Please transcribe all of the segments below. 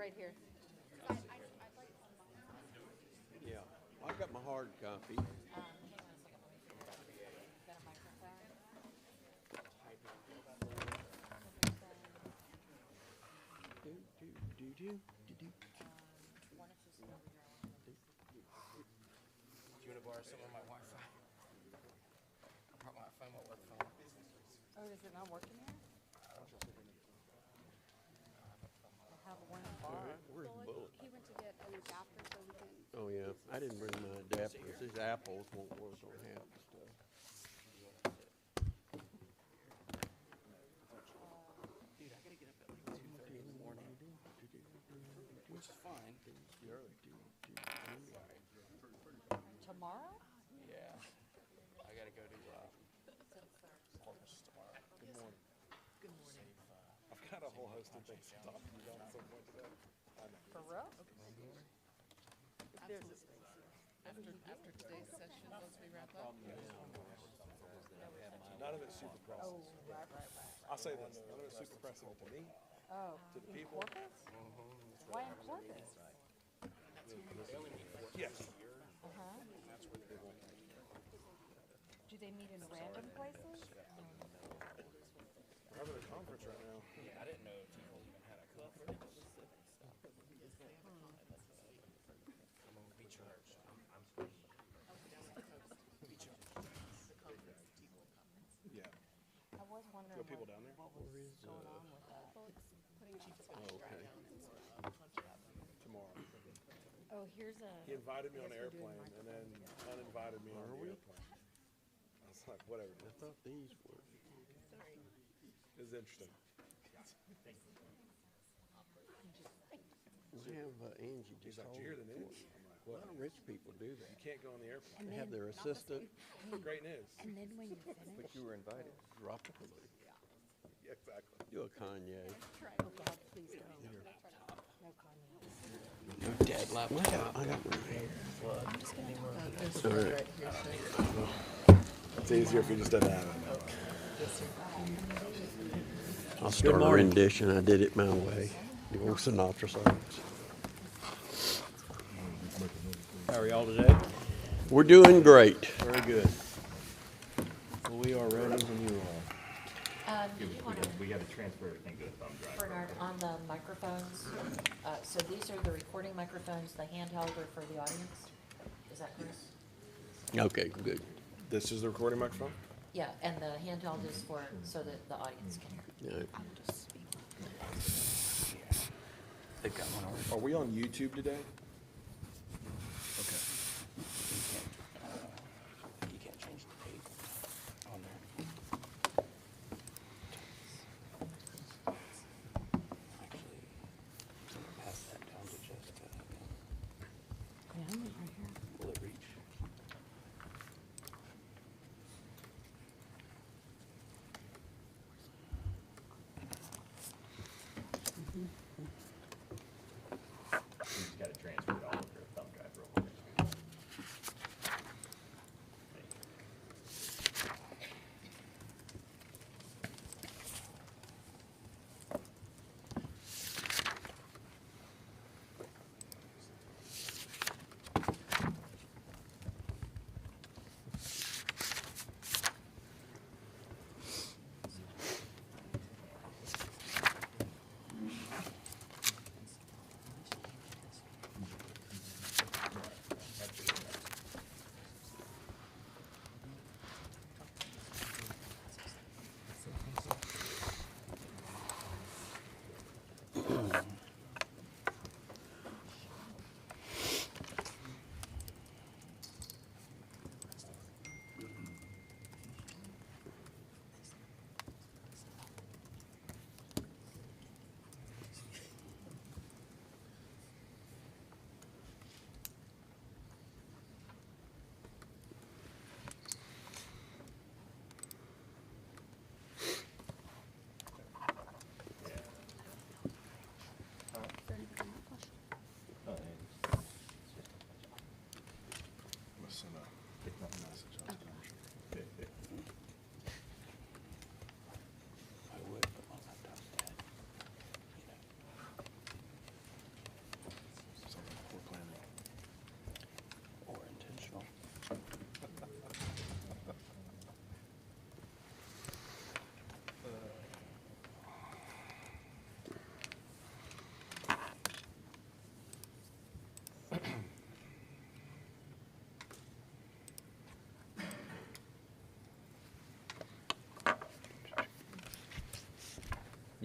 right here. Yeah, I got my hard copy. Hang on a second, let me figure out. Got a microphone? One is just over here. Do you want to borrow some of my Wi-Fi? I brought my phone, my work phone. Oh, is it not working here? I have one in bar. Where's the bullet? He went to get an adapter so we can. Oh, yeah, I didn't bring my adapters. These apples won't work on half the stuff. Dude, I gotta get up at like 2:30 in the morning. Which is fine. You're early. Sorry. Tomorrow? Yeah. I gotta go to Corpus tomorrow. Good morning. I've got a whole host of things to talk to you about at some point today. For real? After today's session, once we wrap up. None of it's super pressing. Oh, right. I'll say this, none of it's super pressing to me. Oh, To the in people. Corpus? Why in Corpus? Yes. Uh-huh. Do they meet in random places? We're having a conference right now. Yeah, I didn't know people even had a conference. I'm gonna be charged. Yeah. I was wondering Got people what down there? was going on with that. Okay. Tomorrow. Oh, here's He a, invited me on an airplane and then uninvited me on the airplane. I was like, whatever. I thought these were. It was interesting. We have Angie He's just like, called. did you hear the news? I'm like, Well, what? rich people do You that. can't go on the airplane. and They have then, their assistant Great news. and then when you finish, were invited. Drop a balloon. Yeah, exactly. Do a Kanye. oh God, please don't. No Kanye. No dead laptop. I got one here. This All one right. right here, It's easier if you just didn't have it. I'll start a rendition. I did it my way. The old Sinatra songs. How are y'all today? We're doing great. Very good. Well, we are ready when you are. We got to transfer everything to a thumb drive. Bernard, on the microphones, so these are the recording microphones, the handheld are for the audience? Is that correct? Okay, good. This is the recording microphone? Yeah, and the handheld is for, so that the audience can hear. All right. They've got one already. Are we on YouTube today? Okay. You can't change the date on there. Actually, pass that down to Jessica. Yeah, I'm right here. Will it reach? We just got to transfer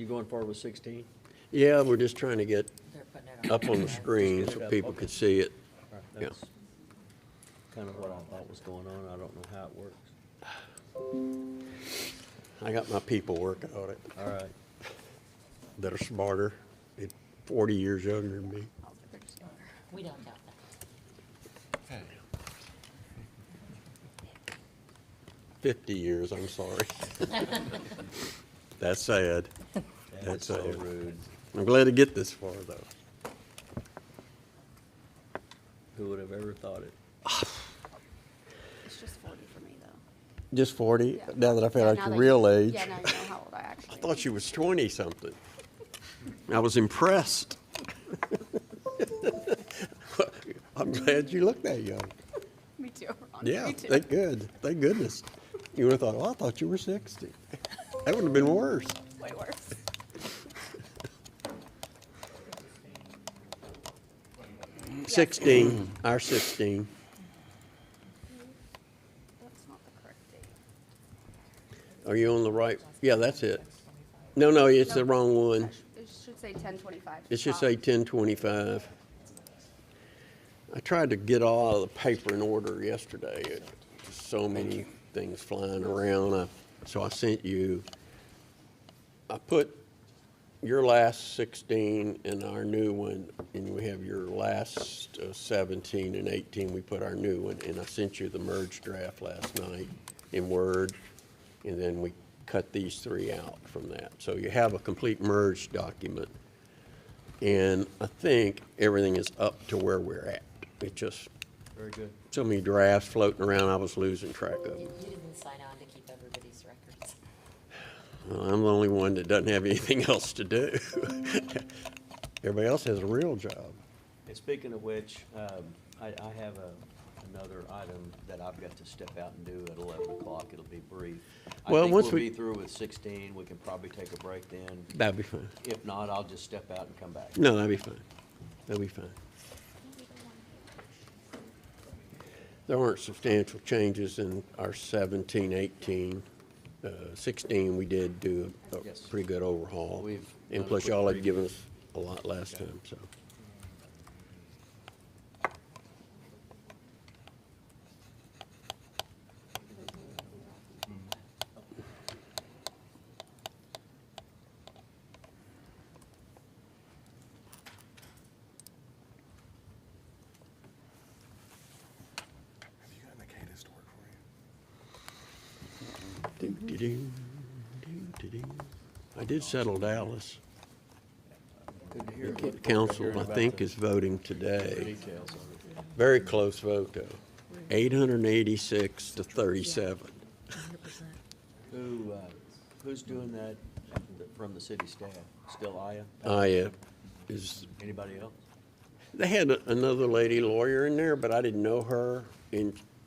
You going forward with 16? Yeah, we're just trying to get They're putting it up on the screen Just so get it up, people okay. could see it. All right, Yeah. that's kind of what I thought was going on. I don't know how it works. I got my people working on it All right. that are smarter, 40 years younger than me. We don't doubt that. 50 years, I'm sorry. That's sad. That's so sad. rude. I'm glad to get this far, though. Who would have ever thought it? It's just 40 for me, though. Just 40? Yeah. Now that I found Yeah, out now your that real age? Yeah, now you know how old I actually I am. thought she was 20-something. I was impressed. I'm glad you look that young. Me too. Ron. Yeah, Me too. thank goodness. You would have thought, I thought you were 60. That would have been worse. Way worse. Mm. 16, our 16. That's not the correct date. Are you on the right? Yeah, that's it. No, it's the wrong one. It should say 1025. It should say 1025. I tried to get all of the paper in order yesterday. Just so many things flying around. So I sent you, I put your last 16 and our new one, and we have your last 17 and 18. We put our new one, and I sent you the merged draft last night in Word, and then we cut these three out from that. So you have a complete merged document. And I think everything is up to where we're at. It just, Very good. so many drafts floating around, I was losing track of them. You didn't sign on to keep everybody's records. Well, I'm the only one that doesn't have anything else to do. Everybody else has a real job. And speaking of which, I have another item that I've got to step out and do at 11 o'clock. It'll be brief. Well, I think once we'll we- be through with 16. We can probably take a break then. That'd be fine. If not, I'll just step out and come back. No, that'd be fine. That'd be fine. There aren't substantial changes in our 17, 18. 16, we did do a Yes. pretty good overhaul. We've And done a plus quick y'all had preview. given us a lot last time, so. Have you gotten the cadence to work for you? Doo-dee-doo, doo-dee-doo. I did settle Dallas. Good to hear. The council, I think, is voting The today. details of it. Very close vote, though. 886 to 37. Who's doing that from the city staff? Still Aya? I is, Anybody else? they had another lady lawyer in there, but I didn't know her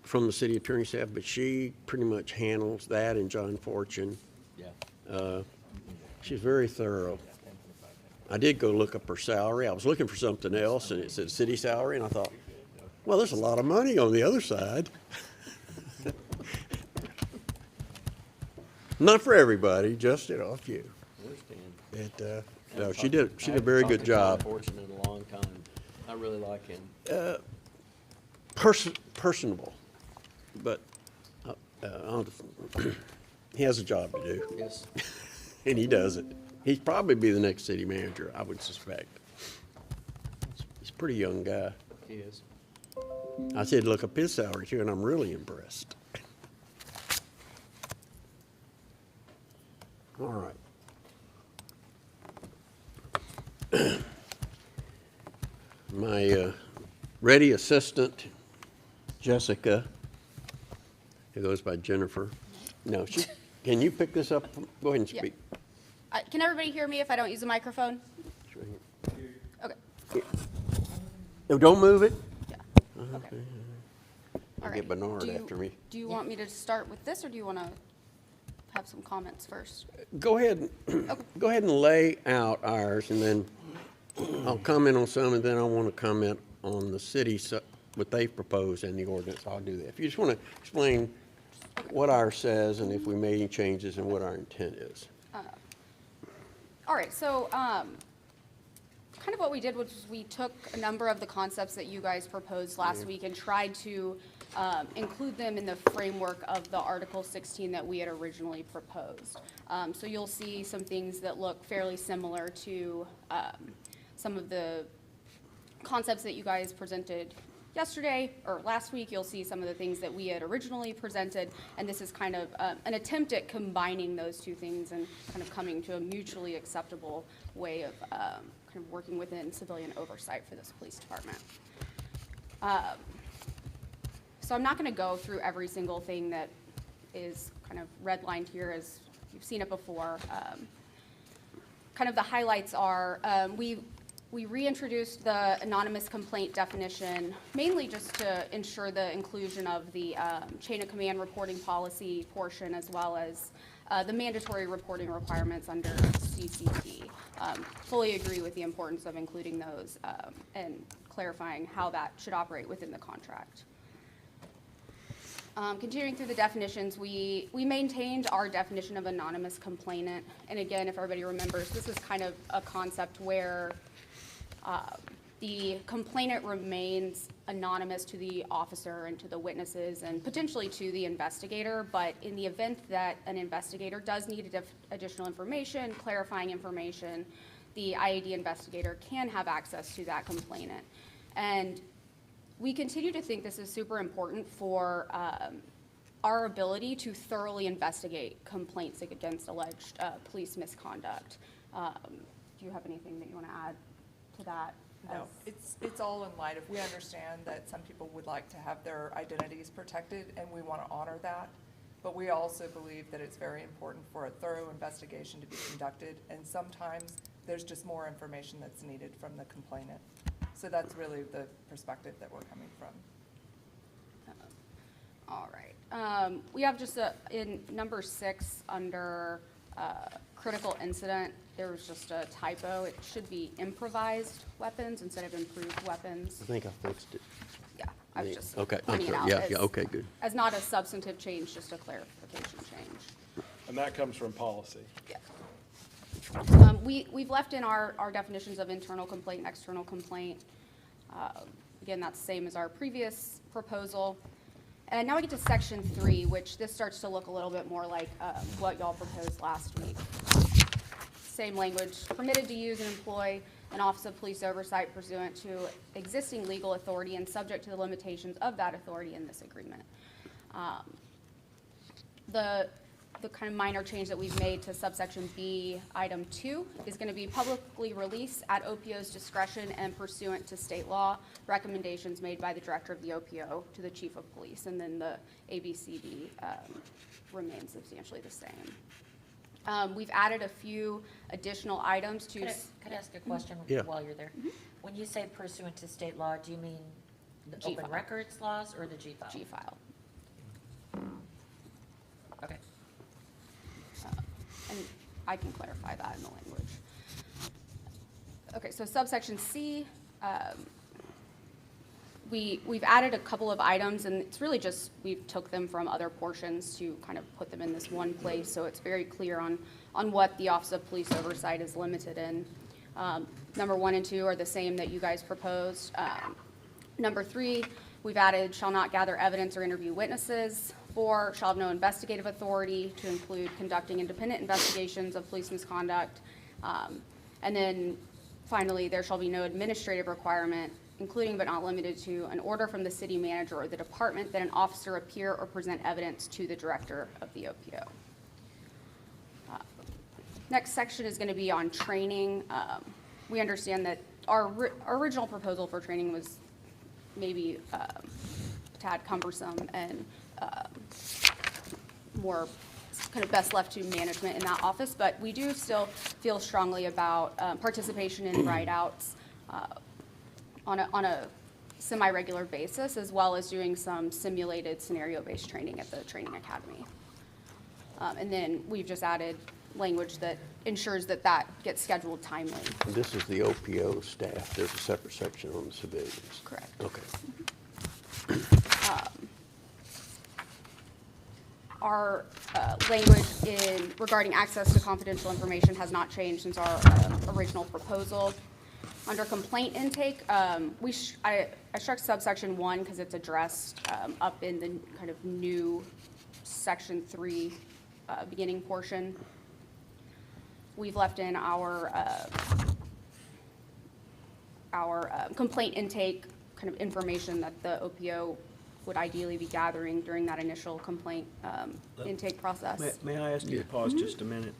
from the city attorney staff, but she pretty much handles that, and John Fortune. Yeah. She's very thorough. I did go look up her salary. I was looking for something else, and it said city salary, and I thought, well, there's a lot of money on the other side. Not for everybody, just, a few. Understand. No, she did a very good job. Fortune in a long time. I really like him. Personable, but he has a job to do, Yes. and he does it. He'd probably be the next city manager, I would suspect. He's a pretty young guy. He is. I said, look up his salary too, and I'm really impressed. All right. My ready assistant, Jessica, who goes by Jennifer. No, can you pick this up? Go ahead and Yeah. speak. Can everybody hear me if I don't use a microphone? Okay. No, don't move it. Yeah. Okay. I'll All get right. Bernard Do you- after me. Do you want me to start with this, or do you want to have some comments first? Go ahead, go ahead and lay out ours, and then I'll comment on some, and then I want to comment on the city, what they've proposed and the ordinance. I'll do that. If you just want to explain what ours says and if we made any changes and what our intent is. All right, so kind of what we did was we took a number of the concepts that you guys proposed last week and tried to include them in the framework of the Article 16 that we had originally proposed. So you'll see some things that look fairly similar to some of the concepts that you guys presented yesterday or last week. You'll see some of the things that we had originally presented, and this is kind of an attempt at combining those two things and kind of coming to a mutually acceptable way of kind of working within civilian oversight for this police department. So I'm not going to go through every single thing that is kind of redlined here as you've seen it before. Kind of the highlights are we reintroduced the anonymous complaint definition, mainly just to ensure the inclusion of the chain of command reporting policy portion, as well as the mandatory reporting requirements under CCP. Fully agree with the importance of including those and clarifying how that should operate within the contract. Continuing through the definitions, we maintained our definition of anonymous complainant. And again, if everybody remembers, this is kind of a concept where the complainant remains anonymous to the officer and to the witnesses and potentially to the investigator, but in the event that an investigator does need additional information, clarifying information, the IAD investigator can have access to that complainant. And we continue to think this is super important for our ability to thoroughly investigate complaints against alleged police misconduct. Do you have anything that you want to add to that? No, it's all in light of, we understand that some people would like to have their identities protected, and we want to honor that. But we also believe that it's very important for a thorough investigation to be conducted, and sometimes there's just more information that's needed from the complainant. So that's really the perspective that we're coming from. All right. We have just in number 6 under critical incident, there was just a typo. It should be improvised weapons instead of improved weapons. I think I fixed it. Yeah, I was just Okay, I'm pointing it sorry. out Yeah, as, yeah, okay, good. as not a substantive change, just a clarification change. And that comes from policy. Yeah. We've left in our definitions of internal complaint and external complaint. Again, that's the same as our previous proposal. And now we get to section 3, which this starts to look a little bit more like what y'all proposed last week. Same language, permitted to use and employ an Office of Police Oversight pursuant to existing legal authority and subject to the limitations of that authority in this agreement. The kind of minor change that we've made to subsection B, item 2, is going to be publicly released at OPO's discretion and pursuant to state law, recommendations made by the director of the OPO to the chief of police, and then the ABCD remains substantially the same. We've added a few additional items to. Could I ask a question Yeah. while you're there? When you say pursuant to state law, do you mean the G open file. records laws or the G file? G file. Okay. And I can clarify that in the language. Okay, so subsection C, we've added a couple of items, and it's really just, we took them from other portions to kind of put them in this one place, so it's very clear on what the Office of Police Oversight is limited in. Number 1 and 2 are the same that you guys proposed. Number 3, we've added shall not gather evidence or interview witnesses. 4, shall have no investigative authority, to include conducting independent investigations of police misconduct. And then finally, there shall be no administrative requirement, including but not limited to an order from the city manager or the department that an officer appear or present evidence to the director of the OPO. Next section is going to be on training. We understand that our original proposal for training was maybe a tad cumbersome and more kind of best left to management in that office, but we do still feel strongly about participation in write-outs on a semi-regular basis, as well as doing some simulated scenario-based training at the training academy. And then we've just added language that ensures that that gets scheduled timely. And this is the OPO staff. There's a separate section on the civilians. Correct. Okay. Our language regarding access to confidential information has not changed since our original proposal. Under complaint intake, I struck subsection 1 because it's addressed up in the kind of new section 3 beginning portion. We've left in our complaint intake kind of information that the OPO would ideally be gathering during that initial complaint intake process. May I ask you to pause just a minute?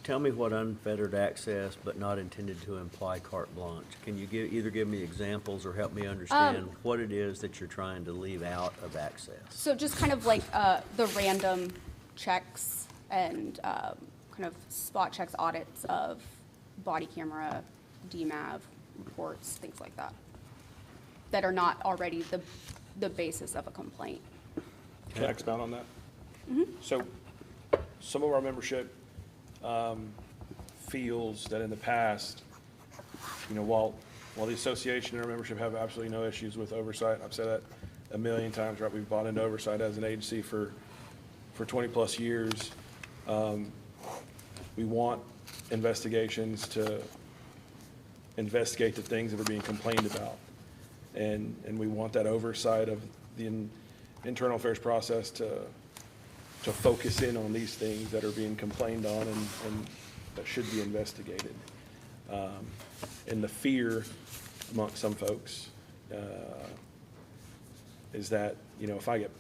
Tell me what unfettered access but not intended to imply carte blanche. Can you either give me examples or help me understand what it is that you're trying to leave out of access? So just kind of like the random checks and kind of spot checks, audits of body camera, DMAV reports, things like that, that are not already the basis of a complaint. Can I expound on that? So some of our membership feels that in the past, while the association and our membership have absolutely no issues with oversight, I've said that a million times, right? We've bought into oversight as an agency for 20-plus years. We want investigations to investigate the things that are being complained about. And we want that oversight of the internal affairs process to focus in on these things that are being complained on and that should be investigated. And the fear amongst some folks is that, if I get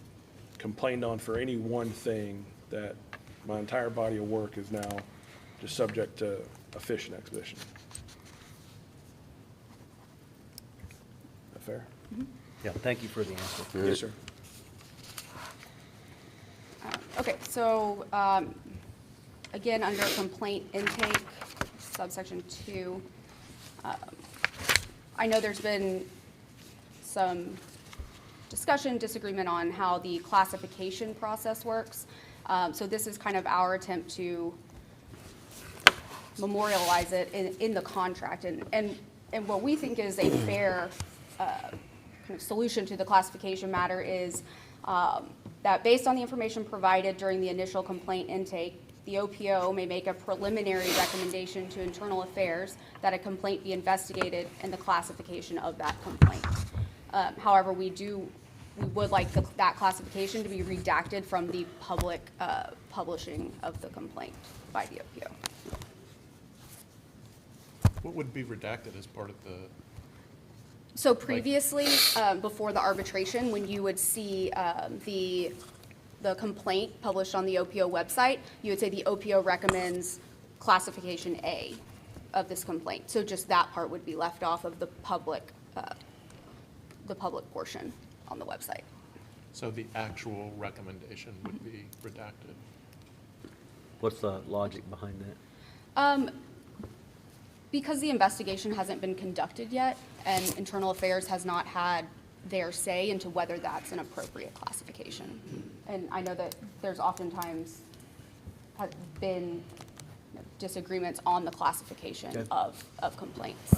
complained on for any one thing, that my entire body of work is now just subject to a fishing expedition. Is that fair? Yeah, thank you for the answer. Yes, sir. Okay, so again, under complaint intake, subsection 2, I know there's been some discussion, disagreement on how the classification process works. So this is kind of our attempt to memorialize it in the contract. And what we think is a fair kind of solution to the classification matter is that based on the information provided during the initial complaint intake, the OPO may make a preliminary recommendation to internal affairs that a complaint be investigated and the classification of that complaint. However, we would like that classification to be redacted from the public publishing of the complaint by the OPO. What would be redacted as part of the, So previously, before the arbitration, when you would see the complaint published on the OPO website, you would say the OPO recommends classification A of this complaint. So just that part would be left off of the public portion on the website. so the actual recommendation would be redacted? What's the logic behind that? Because the investigation hasn't been conducted yet, and Internal Affairs has not had their say into whether that's an appropriate classification. And I know that there's oftentimes have been disagreements on the classification Okay. of complaints.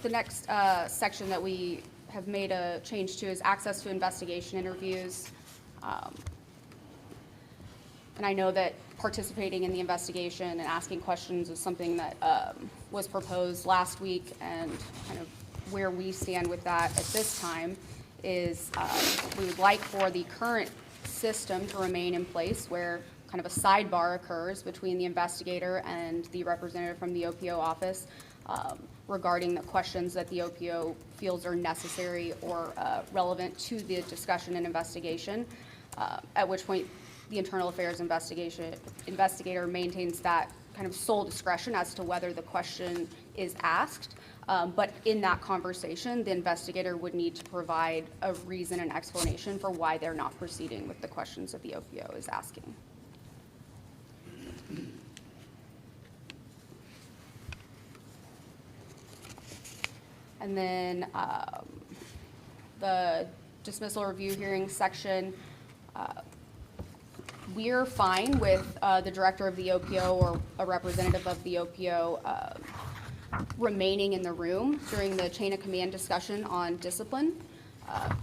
The next section that we have made a change to is access to investigation interviews. And I know that participating in the investigation and asking questions is something that was proposed last week, and kind of where we stand with that at this time is we would like for the current system to remain in place where kind of a sidebar occurs between the investigator and the representative from the OPO office regarding the questions that the OPO feels are necessary or relevant to the discussion and investigation, at which point the Internal Affairs investigator maintains that kind of sole discretion as to whether the question is asked. But in that conversation, the investigator would need to provide a reason and explanation for why they're not proceeding with the questions that the OPO is asking. And then the dismissal review hearing section, we're fine with the director of the OPO or a representative of the OPO remaining in the room during the chain of command discussion on discipline.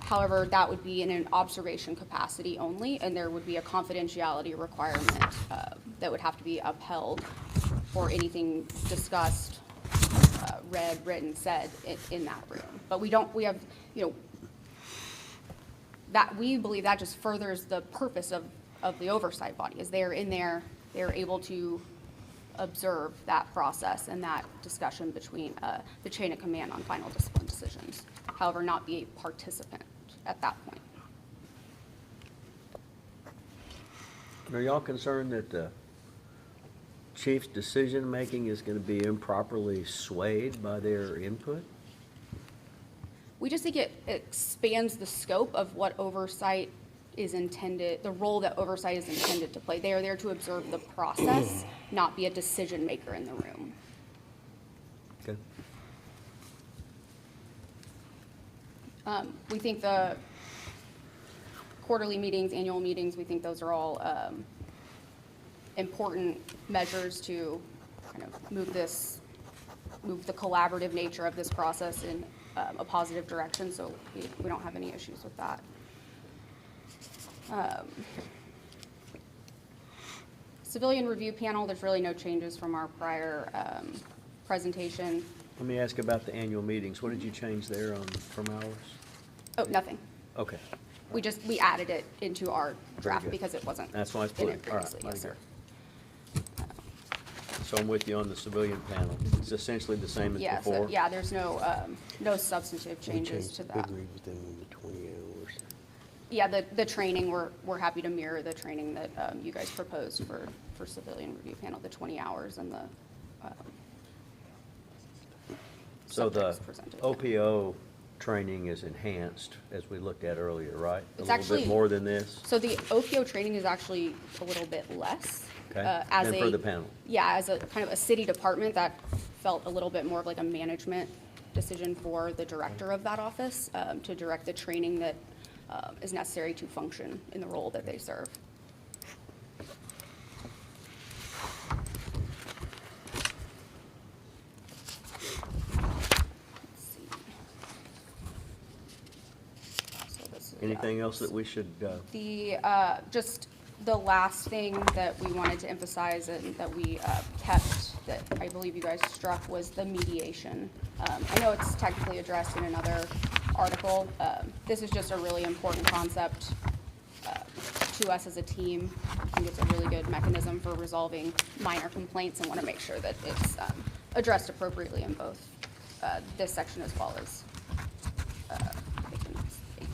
However, that would be in an observation capacity only, and there would be a confidentiality requirement that would have to be upheld for anything discussed, read, written, said in that room. But we have, that, we believe that just furthers the purpose of the oversight body, is they're in there, they're able to observe that process and that discussion between the chain of command on final discipline decisions. However, not be a participant at that point. Are y'all concerned that the chief's decision-making is going to be improperly swayed by their input? We just think it expands the scope of what oversight is intended, the role that oversight is intended to play. They are there to observe the process, not be a decision maker in the room. Okay. We think the quarterly meetings, annual meetings, we think those are all important measures to kind of move the collaborative nature of this process in a positive direction, so we don't have any issues with that. Civilian review panel, there's really no changes from our prior presentation. Let me ask about the annual meetings. What did you change there from ours? Oh, nothing. Okay. We added it into our draft good. because it wasn't That's why I was in putting, it all right. previously. Yes, sir. So I'm with you on the civilian panel. It's essentially the same as Yeah, before? so, yeah, there's no substantive changes to that. We agree with them on the 20 hours. Yeah, the training, we're happy to mirror the training that you guys proposed for civilian review panel, the 20 hours and the So the subjects presented. OPO training is enhanced, as we looked at earlier, right? It's A little actually- bit more than this? So the OPO training is actually a little bit less. Okay. as Than for a- the panel? Yeah, as a kind of a city department, that felt a little bit more of like a management decision for the director of that office to direct the training that is necessary to function in the role that they serve. Let's see. So this is, Anything else that we should, just the last thing that we wanted to emphasize and that we kept, that I believe you guys struck, was the mediation. I know it's technically addressed in another article. This is just a really important concept to us as a team. I think it's a really good mechanism for resolving minor complaints, and want to make sure that it's addressed appropriately in both this section as well as page 18.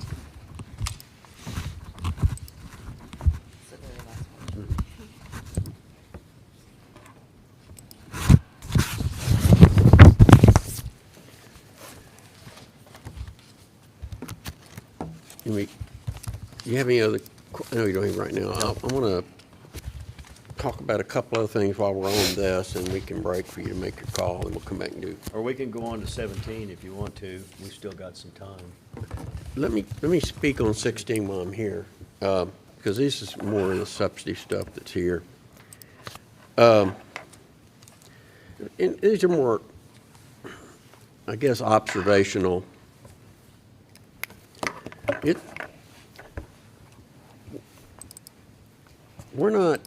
It's the very last one. You have any other, I know you don't have right now. I want to talk about a couple other things while we're on this, and we can break for you to make your call, and we'll come back and do. or we can go on to 17 if you want to. We've still got some time. Let me speak on 16 while I'm here, because this is more of the substantive stuff that's here. And these are more, I guess, observational. We're not,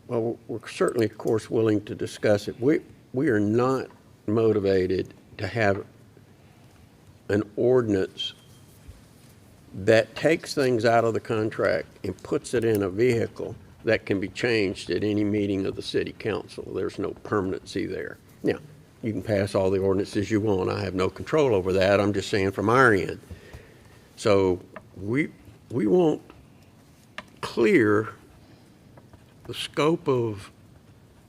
well, we're certainly, of course, willing to discuss it. We are not motivated to have an ordinance that takes things out of the contract and puts it in a vehicle that can be changed at any meeting of the city council. There's no permanency there. Now, you can pass all the ordinances you want. I have no control over that. I'm just saying from our end. So we want clear the scope of,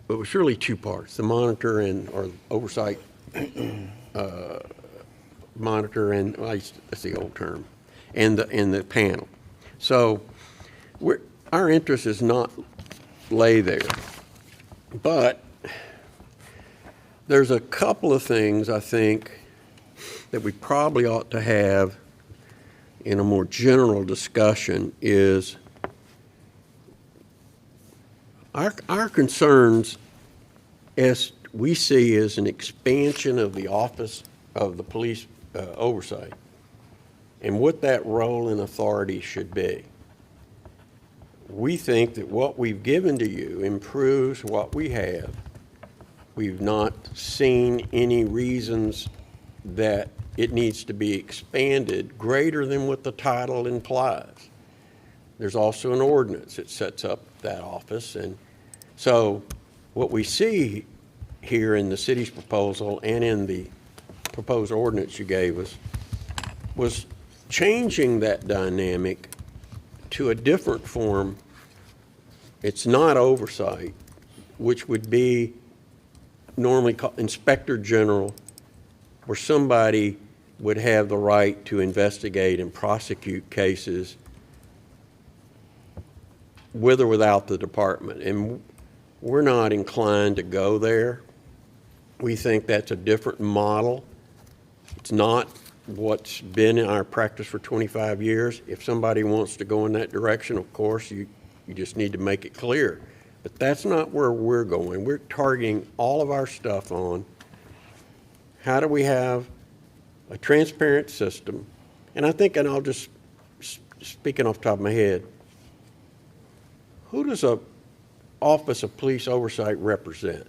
it was really two parts, the monitor or oversight monitor and, well, that's the old term, and the panel. So our interest is not lay there, but there's a couple of things I think that we probably ought to have in a more general discussion is our concerns, as we see, as an expansion of the Office of the Police Oversight and what that role and authority should be. We think that what we've given to you improves what we have. We've not seen any reasons that it needs to be expanded greater than what the title implies. There's also an ordinance that sets up that office. And so what we see here in the city's proposal and in the proposed ordinance you gave us was changing that dynamic to a different form. It's not oversight, which would be normally called Inspector General, where somebody would have the right to investigate and prosecute cases with or without the department. And we're not inclined to go there. We think that's a different model. It's not what's been in our practice for 25 years. If somebody wants to go in that direction, of course, you just need to make it clear. But that's not where we're going. We're targeting all of our stuff on how do we have a transparent system. And I think, and I'll just, speaking off the top of my head, who does a Office of Police Oversight represent?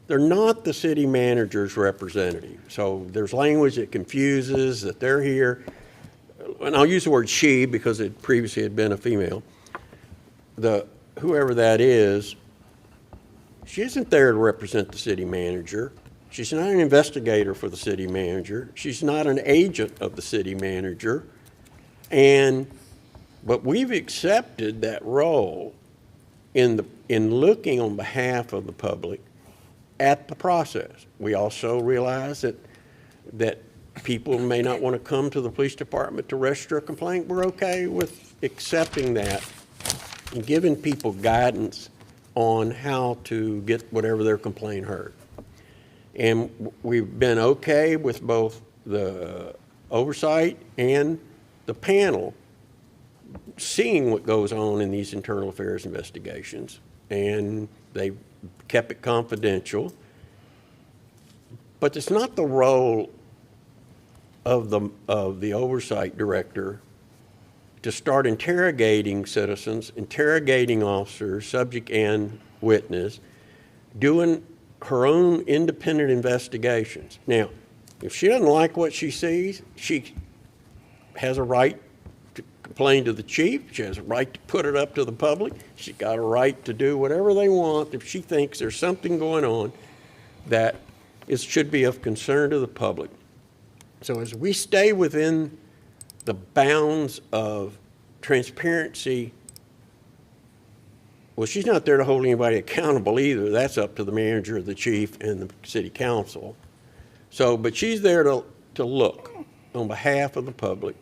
They're not the city manager's representative. So there's language that confuses that they're here. And I'll use the word she because it previously had been a female. Whoever that is, she isn't there to represent the city manager. She's not an investigator for the city manager. She's not an agent of the city manager. But we've accepted that role in looking on behalf of the public at the process. We also realize that people may not want to come to the police department to register a complaint. We're okay with accepting that and giving people guidance on how to get whatever their complaint heard. And we've been okay with both the oversight and the panel seeing what goes on in these internal affairs investigations. And they kept it confidential. But it's not the role of the oversight director to start interrogating citizens, interrogating officers, subject and witness, doing her own independent investigations. Now, if she doesn't like what she sees, she has a right to complain to the chief. She has a right to put it up to the public. She's got a right to do whatever they want if she thinks there's something going on that should be of concern to the public. So as we stay within the bounds of transparency, well, she's not there to hold anybody accountable either. That's up to the manager, the chief, and the city council. So, but she's there to look on behalf of the public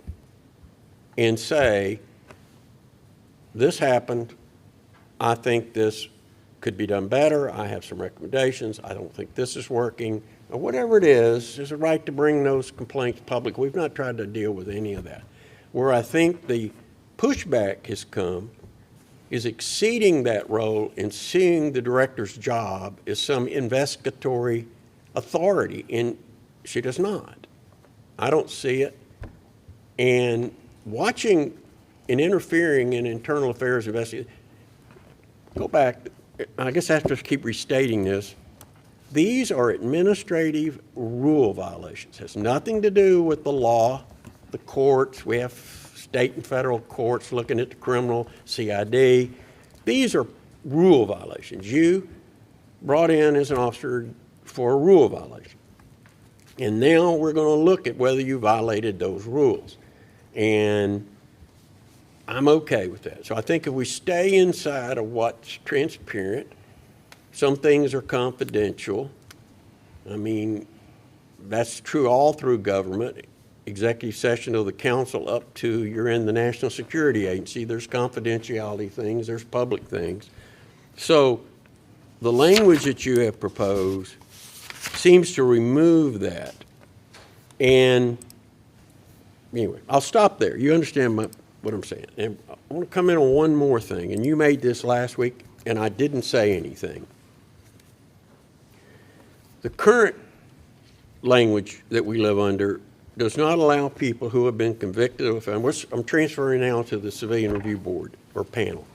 and say, this happened. I think this could be done better. I have some recommendations. I don't think this is working. Or whatever it is, there's a right to bring those complaints public. We've not tried to deal with any of that. Where I think the pushback has come is exceeding that role and seeing the director's job as some investigatory authority, and she does not. I don't see it. And watching and interfering in internal affairs investigation, go back, I guess I have to keep restating this. These are administrative rule violations. It has nothing to do with the law, the courts. We have state and federal courts looking at the criminal, CID. These are rule violations. You brought in as an officer for a rule violation. And now we're going to look at whether you violated those rules. And I'm okay with that. So I think if we stay inside of what's transparent, some things are confidential. I mean, that's true all through government. Executive session of the council up to you're in the National Security Agency. There's confidentiality things, there's public things. So the language that you have proposed seems to remove that. And anyway, I'll stop there. You understand what I'm saying. And I want to come in on one more thing, and you made this last week, and I didn't say anything. The current language that we live under does not allow people who have been convicted of, I'm transferring now to the Civilian Review Board or panel,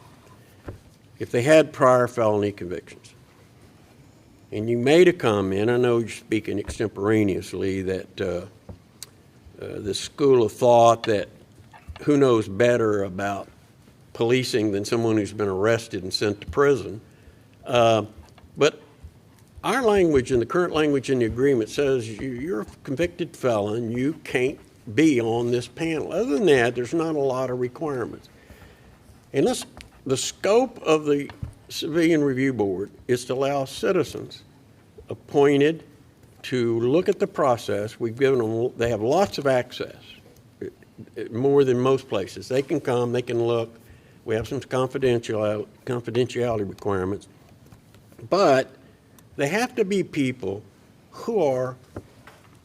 if they had prior felony convictions. And you made a comment, I know you're speaking extemporaneously, that the school of thought that who knows better about policing than someone who's been arrested and sent to prison. But our language and the current language in the agreement says you're a convicted felon, you can't be on this panel. Other than that, there's not a lot of requirements. And the scope of the Civilian Review Board is to allow citizens appointed to look at the process. We've given them, they have lots of access, more than most places. They can come, they can look. We have some confidentiality requirements. But they have to be people who are,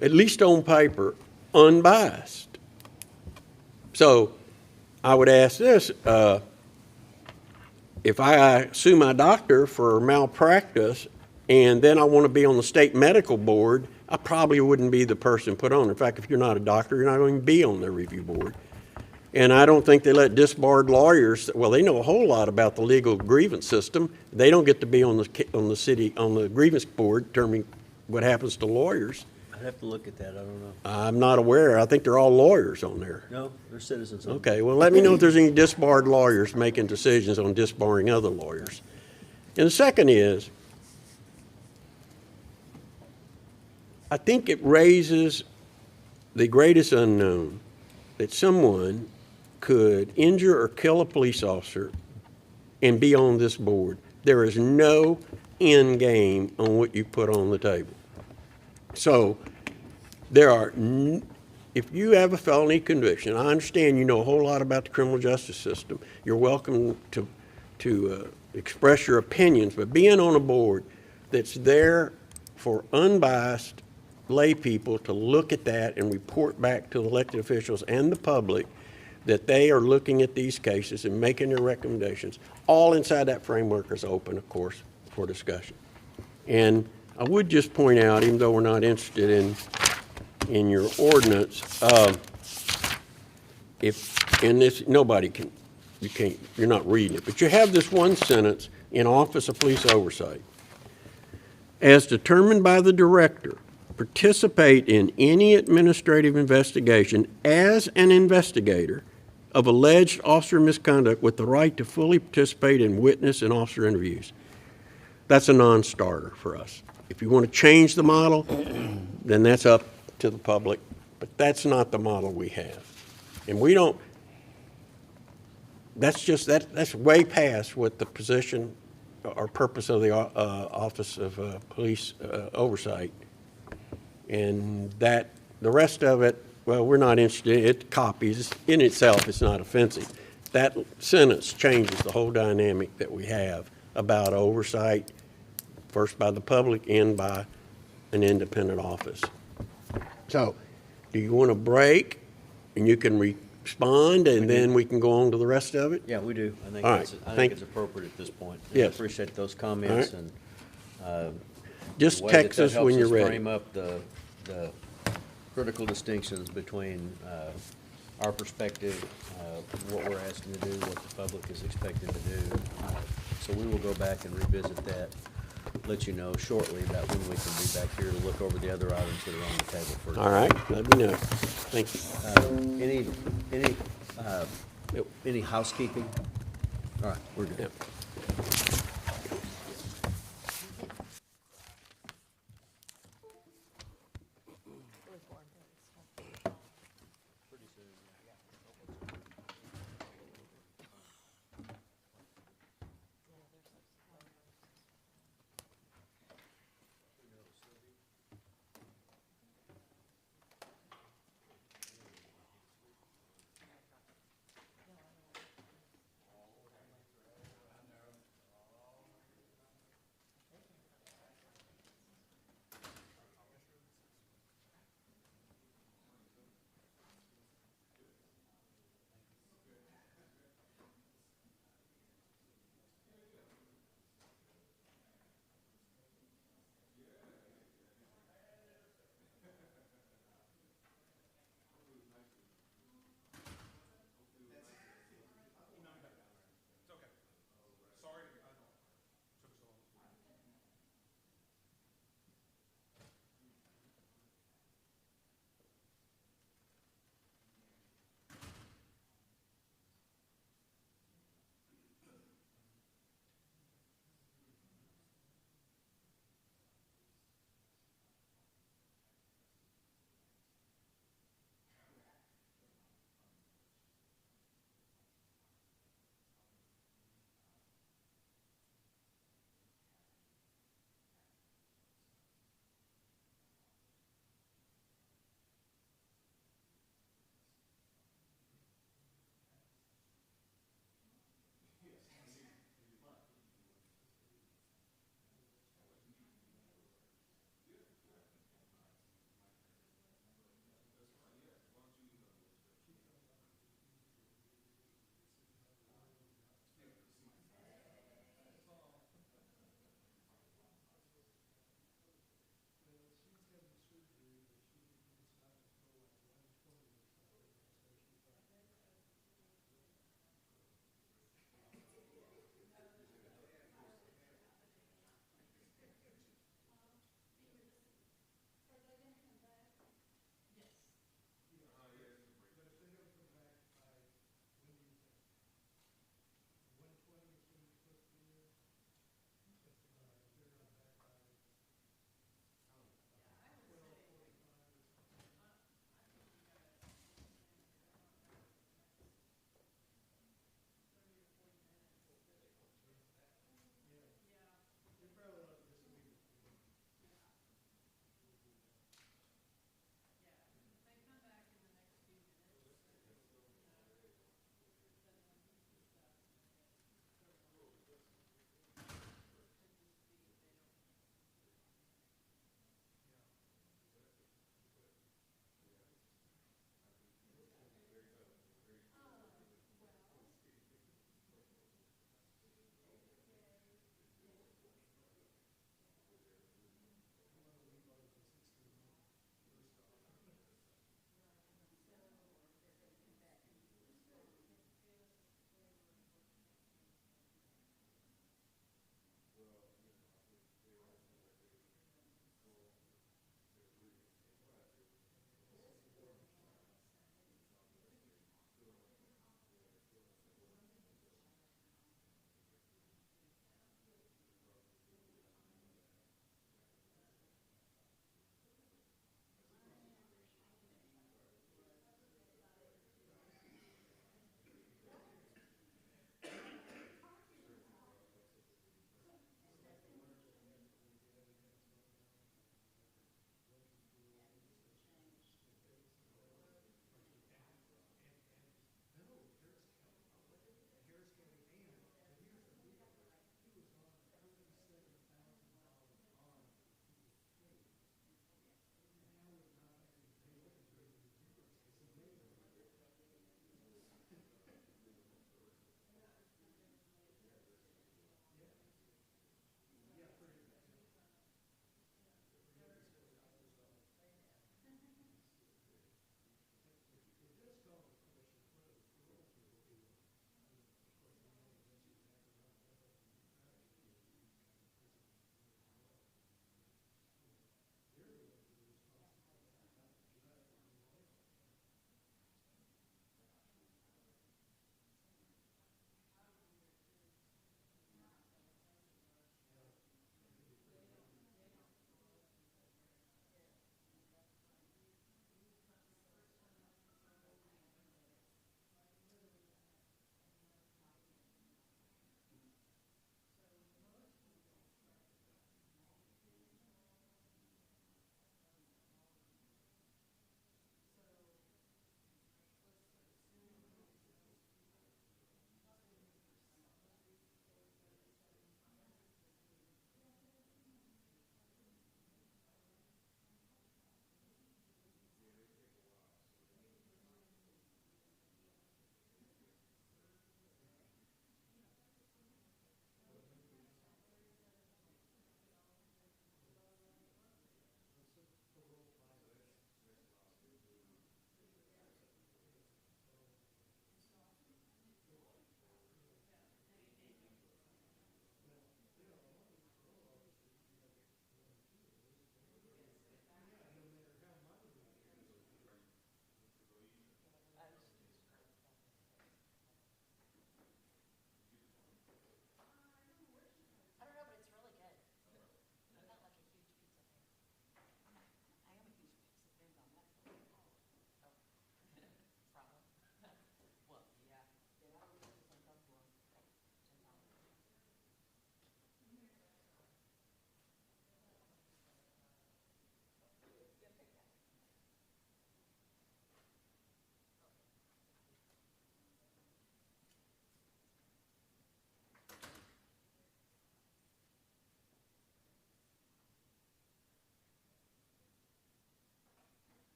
at least on paper, unbiased. So I would ask this, if I sue my doctor for malpractice and then I want to be on the state medical board, I probably wouldn't be the person put on. In fact, if you're not a doctor, you're not going to be on their review board. And I don't think they let disbarred lawyers, well, they know a whole lot about the legal grievance system. They don't get to be on the grievance board determining what happens to lawyers. I'd have to look at that, I don't know. I'm not aware. I think they're all lawyers on there. No, they're citizens. Okay, well, let me know if there's any disbarred lawyers making decisions on disbarring other lawyers. And the second is, I think it raises the greatest unknown that someone could injure or kill a police officer and be on this board. There is no end game on what you put on the table. So there are, if you have a felony conviction, I understand you know a whole lot about the criminal justice system. You're welcome to express your opinions, but being on a board that's there for unbiased lay people to look at that and report back to elected officials and the public that they are looking at these cases and making their recommendations, all inside that framework is open, of course, for discussion. And I would just point out, even though we're not interested in your ordinance, if in this nobody can, you're not reading it, but you have this one sentence in Office of Police Oversight. As determined by the director, participate in any administrative investigation as an investigator of alleged officer misconduct with the right to fully participate in witness and officer interviews. That's a non-starter for us. If you want to change the model, then that's up to the public, but that's not the model we have. And we don't, that's way past what the position or purpose of the Office of Police Oversight. And that, the rest of it, well, we're not interested. It copies. In itself, it's not offensive. That sentence changes the whole dynamic that we have about oversight, first by the public and by an independent office. So, do you want to break and you can respond and then we can go on to the rest of it? Yeah, we do. I think All it's, right. I think it's appropriate at this point. And Yes. I appreciate those comments All right. and, Just the way that text that us helps when you're us ready. frame up the critical distinctions between our perspective, what we're asking to do, what the public is expected to do. So we will go back and revisit that, let you know shortly about when we can be back here to look over the other items that are on the table for. All right, let me know. Thank you. Any housekeeping? All right, we're good. Yep.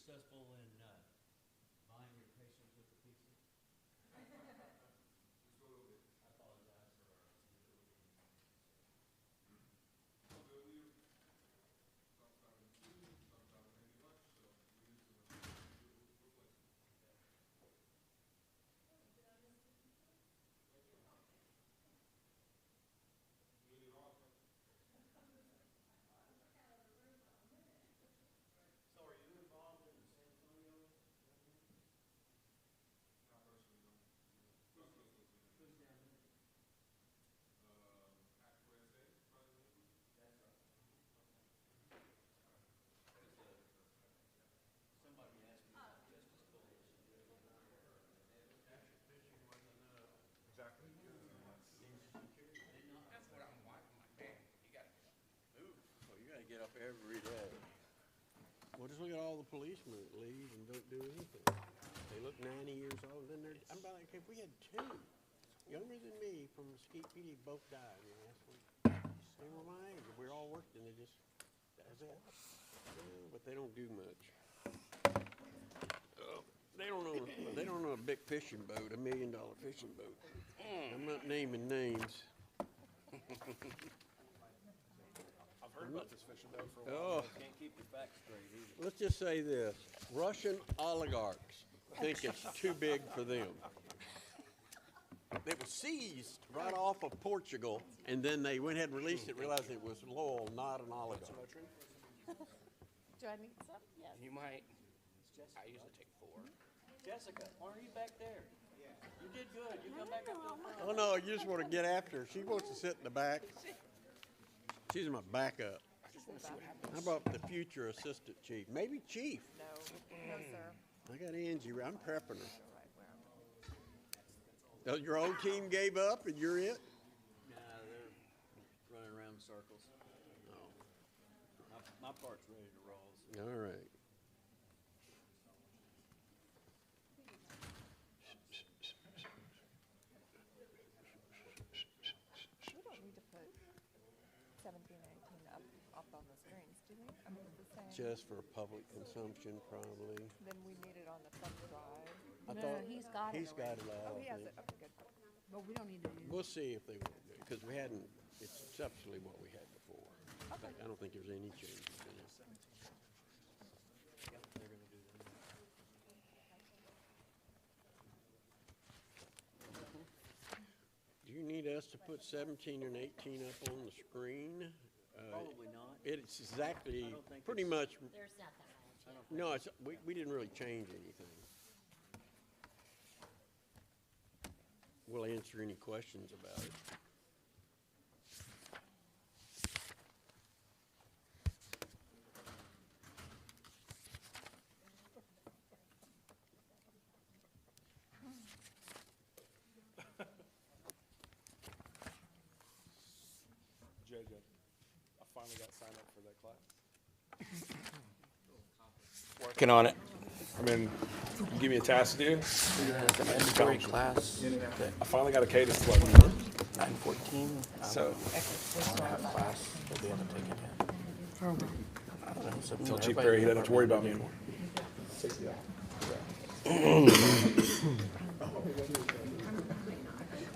successful in buying your patients with the pizza? I apologize for our. So are you involved in the San Antonio? Who's down there? Somebody asked me about Justice Coalition. Well, you gotta get up every day. Well, just look at all the policemen that leave and don't do anything. They look 90 years old, then they're, I'm about like, if we had two younger than me from Mesquite PD, both died, you know, they were my age, we all worked and they just, that's it. Yeah, but they don't do much. They don't know a big fishing boat, $1 million fishing boat. I'm not naming names. I've heard about this fishing boat for a while. Oh, Can't keep your facts straight either. let's just say this, Russian oligarchs think it's too big for them. It was seized right off of Portugal, and then they went ahead and released it, realized it was Lowell, not an oligarch. Do I need some? Yes. You might. I usually take 4. Jessica, why are you back there? You did good. You come back up to the front. Oh, no, you just want to get after her. She wants to sit in the back. She's my backup. I just want to see what happens. How about the future assistant chief? Maybe chief. No, no, sir. I got Angie, I'm prepping her. Oh, your old team gave up and you're it? Nah, they're running around in circles. My part's ready to roll. So. All right. We don't need to put 17, 18 up on the screens, do we? I mean, the same. Just for public consumption, probably. Then we need it on the thumb drive. I No, thought he's got it He's got it all, Oh, I he has think. it. Okay, good. But we don't need to do. We'll see if they want to, because we hadn't, it's substantially what we had before. In fact, I don't think there's any changes in it. They're gonna do that. Do you need us to put 17 and 18 up on the screen? Probably not. It's exactly, I don't think pretty it's- much, There's not that much. no, it's, we didn't really change anything. We'll answer any questions about it. JJ, I finally got signed up for that class. Working on it. I mean, you give me a task to do. The mandatory class, I finally got a cadence to 9:14. So, I don't have class. We'll be able to take it in. I don't know. So tell Chief Perry he doesn't have to worry about me anymore.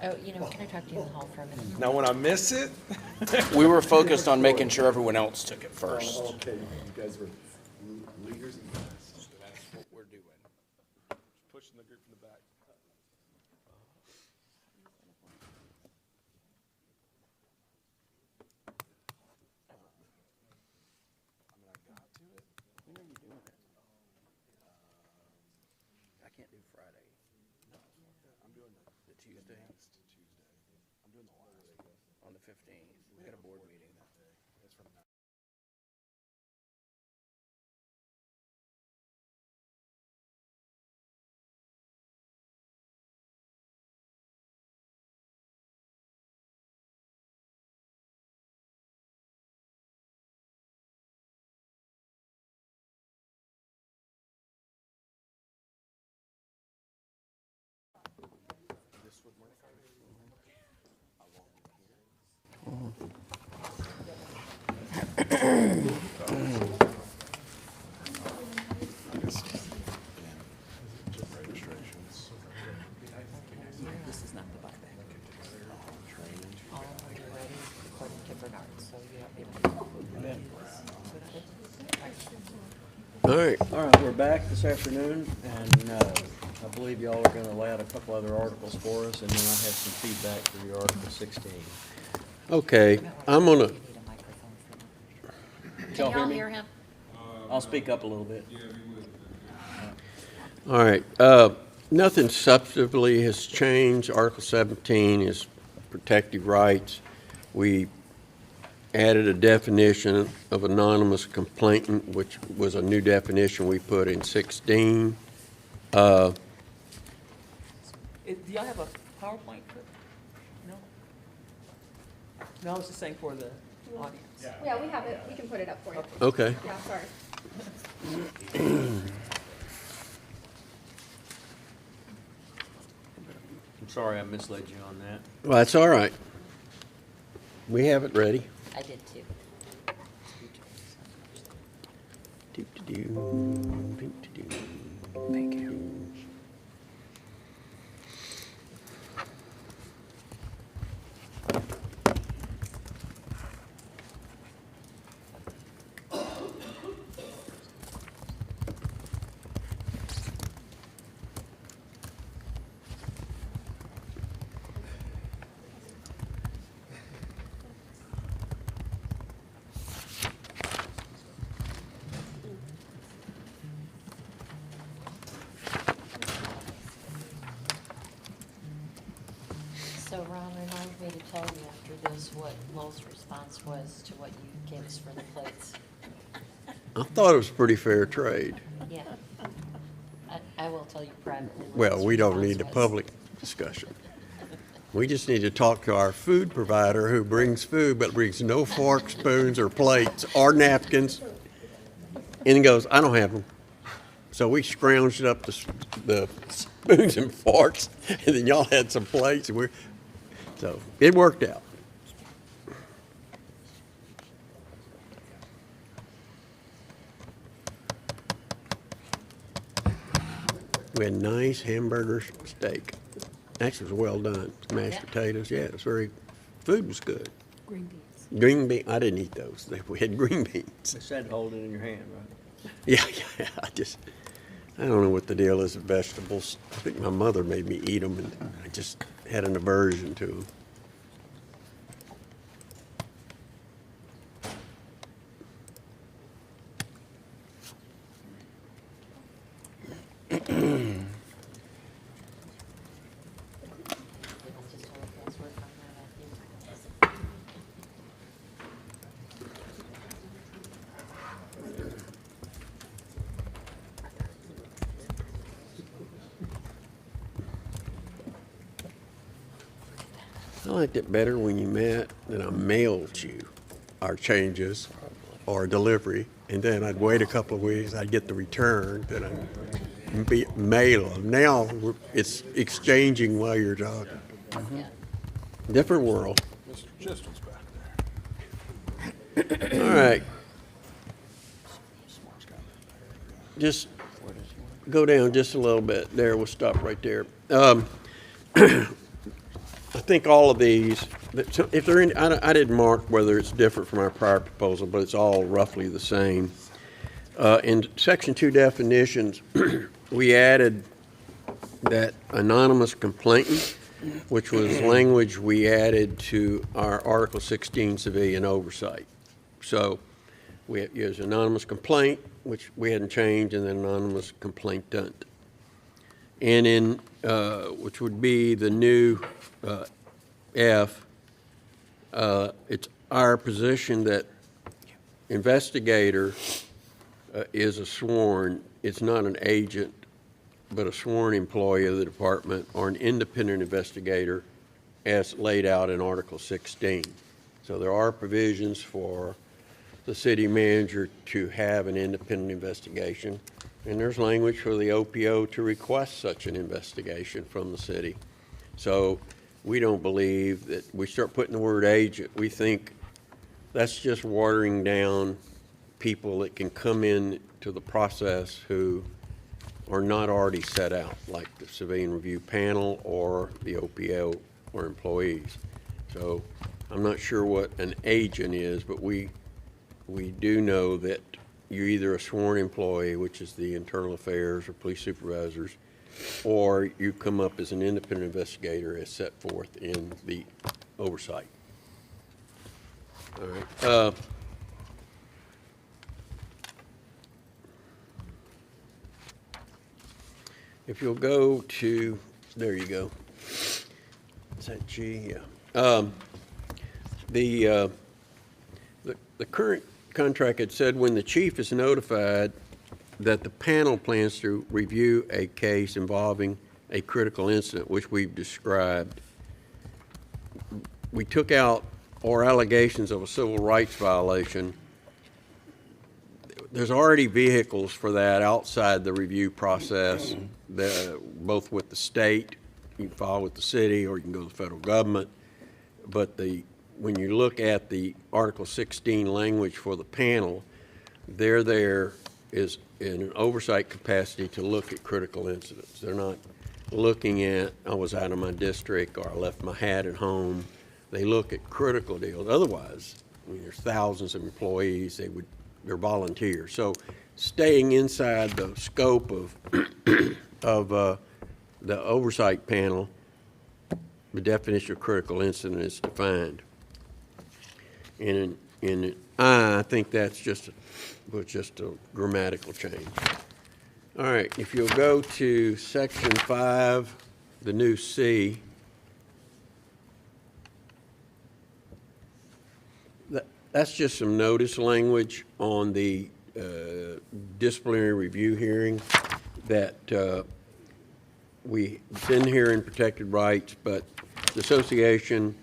Oh, you know, can I talk to you in the hall for a minute? Now, when I miss it, We were focused on making sure everyone else took it first. Okay, you guys were leaders in class. So that's what we're doing. pushing the group from the back. I mean, I got to it. When are you doing it? I can't do Friday. I'm doing The Tuesday next Tuesday. I'm doing the last. on the 15th. We got a board meeting that day. It's from 9. This would work. so you don't need to. All right, All right, we're back this afternoon, and I believe y'all are gonna lay out a couple other articles for us, and then I have some feedback for your Article 16. okay, I'm gonna, You need a microphone for him. Can y'all hear him? I'll speak up a little bit. all right, nothing substantively has changed. Article 17 is protective rights. We added a definition of anonymous complainant, which was a new definition we put in 16. Do y'all have a PowerPoint for, no? No, I was just saying for the audience. Yeah, we have it. We can put it up for you. Okay, Yeah, sorry. I'm sorry I misled you on that. well, that's all right. We have it ready. I did too. Thank you. So Ron, remind me to tell you after this what Lowell's response was to what you gave us for the plates. I thought it was pretty fair trade. Yeah. I will tell you privately. what Well, his we don't response need a was. public discussion. We just need to talk to our food provider who brings food but brings no forks, spoons, or plates, or napkins. And he goes, I don't have them. So we scrounged up the spoons and forks, and then y'all had some plates, and so it worked out. We had nice hamburger steak. Actually, it was well done. Mashed Yeah. potatoes, yeah, it was food was good. Green beans. Green bean, I didn't eat those. We had green beans. They said hold it in your hand, right? Yeah, I don't know what the deal is with vegetables. I think my mother made me eat them, and I just had an aversion to them. Just tell the password from there, Matthew. I liked it better when you met than I mailed you our changes or delivery, and then I'd wait a couple of weeks, I'd get the return, then I'd mail them. Now, it's exchanging while you're talking. Yeah. Different world. Mr. Chisholm's back there. All right. Just go down just a little bit. There, we'll stop right there. I think all of these, if they're in, I didn't mark whether it's different from our prior proposal, but it's all roughly the same. In Section 2 definitions, we added that anonymous complainant, which was language we added to our Article 16 civilian oversight. So we use anonymous complaint, which we hadn't changed, and then anonymous complainant. And in, which would be the new F, it's our position that investigator is a sworn, it's not an agent, but a sworn employee of the department or an independent investigator as laid out in Article 16. So there are provisions for the city manager to have an independent investigation, and there's language for the OPO to request such an investigation from the city. So we don't believe that we start putting the word agent, we think that's just watering down people that can come in to the process who are not already set out, like the civilian review panel or the OPO or employees. So I'm not sure what an agent is, but we do know that you're either a sworn employee, which is the internal affairs or police supervisors, or you come up as an independent investigator as set forth in the oversight. All right. If you'll go to, there you go. Is that G? Yeah. The current contract had said when the chief is notified that the panel plans to review a case involving a critical incident, which we've described, we took out or allegations of a civil rights violation. There's already vehicles for that outside the review process, both with the state, you can file with the city, or you can go to the federal government. But when you look at the Article 16 language for the panel, there is in an oversight capacity to look at critical incidents. They're not looking at, I was out of my district, or I left my hat at home. They look at critical deals. Otherwise, I mean, there's thousands of employees, they're volunteers. So staying inside the scope of the oversight panel, the definition of critical incident is defined. And in I think that's just a grammatical change. All right, if you'll go to section 5, the new C, that's just some notice language on the disciplinary review hearing that we've been here in protected rights, but the association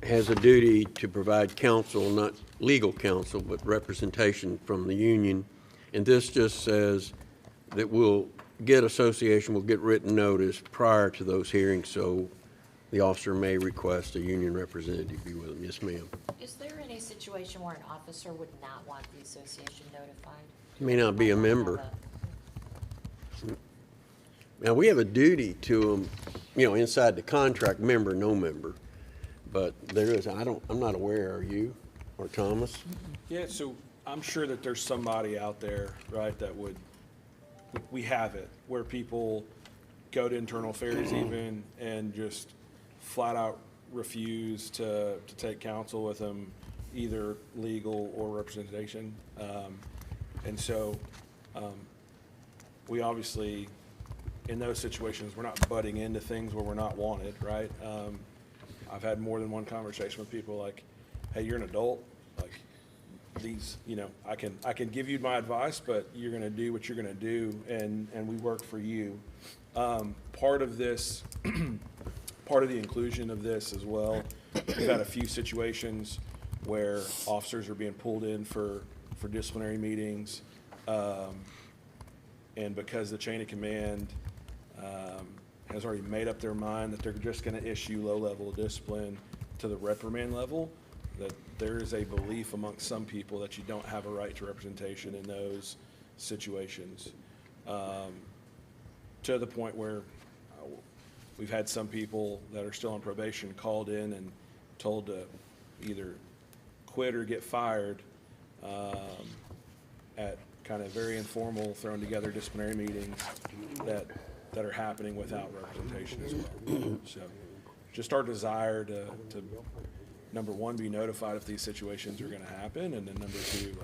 has a duty to provide counsel, not legal counsel, but representation from the union. And this just says that association will get written notice prior to those hearings, so the officer may request a union representative be with them. Yes, ma'am. Is there any situation where an officer would not want the association notified? May not be a member. Now, we have a duty to them, inside the contract, member, no member. But there is, I'm not aware, are you, or Thomas? Yeah, so I'm sure that there's somebody out there, right, that we have it, where people go to internal affairs even and just flat out refuse to take counsel with them, either legal or representation. And so we obviously, in those situations, we're not butting into things where we're not wanted, right? I've had more than one conversation with people like, hey, you're an adult, like these, I can give you my advice, but you're gonna do what you're gonna do, and we work for you. Part of this, part of the inclusion of this as well, we've had a few situations where officers are being pulled in for disciplinary meetings, and because the chain of command has already made up their mind that they're just going to issue low-level discipline to the reprimand level, that there is a belief amongst some people that you don't have a right to representation in those situations, to the point where we've had some people that are still on probation called in and told to either quit or get fired at kind of very informal, thrown together disciplinary meetings that are happening without representation as well. So just our desire to number one, be notified if these situations are going to happen, and then number two,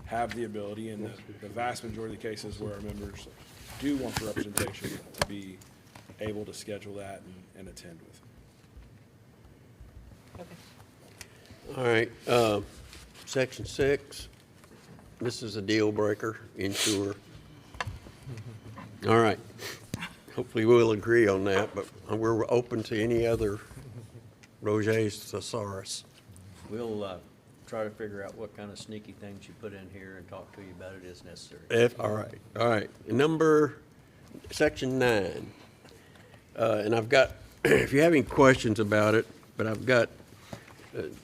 have the ability in the vast majority of the cases where our members do want the representation to be able to schedule that and attend with. Okay. All right, section 6, this is a deal breaker, insure. All right. Hopefully we'll agree on that, but we're open to any other Roget's thesaurus. We'll try to figure out what kind of sneaky things you put in here and talk to you about it as necessary. All right. Section 9. And I've got, if you have any questions about it, but I've got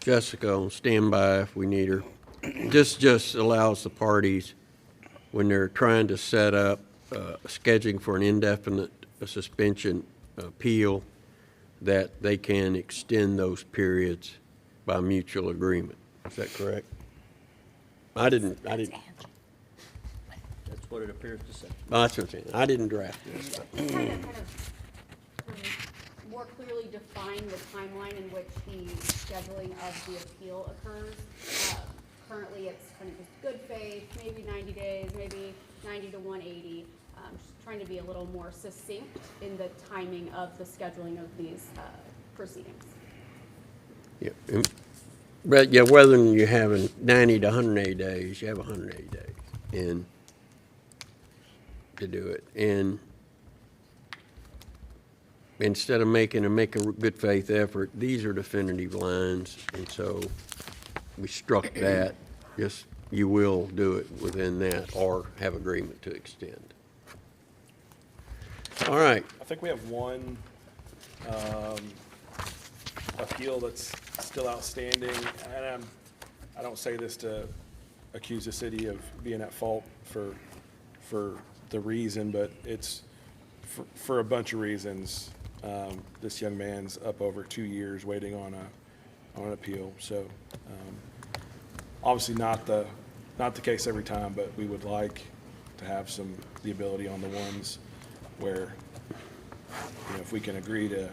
Jessica on standby if we need her. This just allows the parties, when they're trying to set up scheduling for an indefinite suspension appeal, that they can extend those periods by mutual agreement. Is that correct? I didn't, That's what it appears to say. oh, that's what I'm saying. I didn't draft this. We kind of more clearly define the timeline in which the scheduling of the appeal occurs. Currently, it's kind of just good faith, maybe 90 days, maybe 90 to 180. Just trying to be a little more succinct in the timing of the scheduling of these proceedings. Yeah. But yeah, whether you have 90 to 180 days, you have 180 days and to do it. And instead of make a good faith effort, these are definitive lines, and so we struck that. Just you will do it within that or have agreement to extend. All right. I think we have one appeal that's still outstanding, and I don't say this to accuse the city of being at fault for the reason, but it's for a bunch of reasons. This young man's up over 2 years waiting on an appeal, so obviously not the case every time, but we would like to have the ability on the ones where, if we can agree to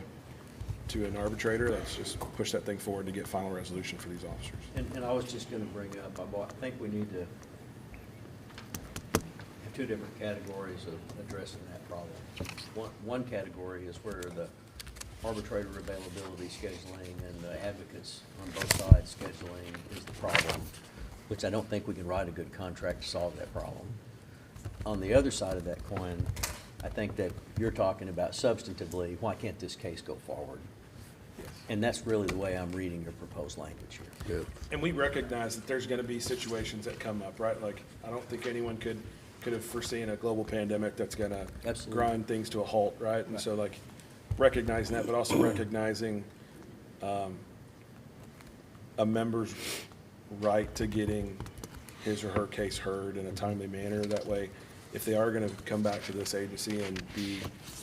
an arbitrator, let's just push that thing forward to get final resolution for these officers. And I was just gonna bring up, I think we need to have two different categories of addressing that problem. One category is where the arbitrator availability scheduling and the advocates on both sides scheduling is the problem, which I don't think we can write a good contract to solve that problem. On the other side of that coin, I think that you're talking about substantively, why can't this case go forward? Yes. And that's really the way I'm reading your proposed language here. Good. And we recognize that there's gonna be situations that come up, right? Like, I don't think anyone could have foreseen a global pandemic that's gonna Absolutely. grind things to a halt, right? And so, like, recognizing that, but also recognizing a member's right to getting his or her case heard in a timely manner. That way, if they are gonna come back to this agency and be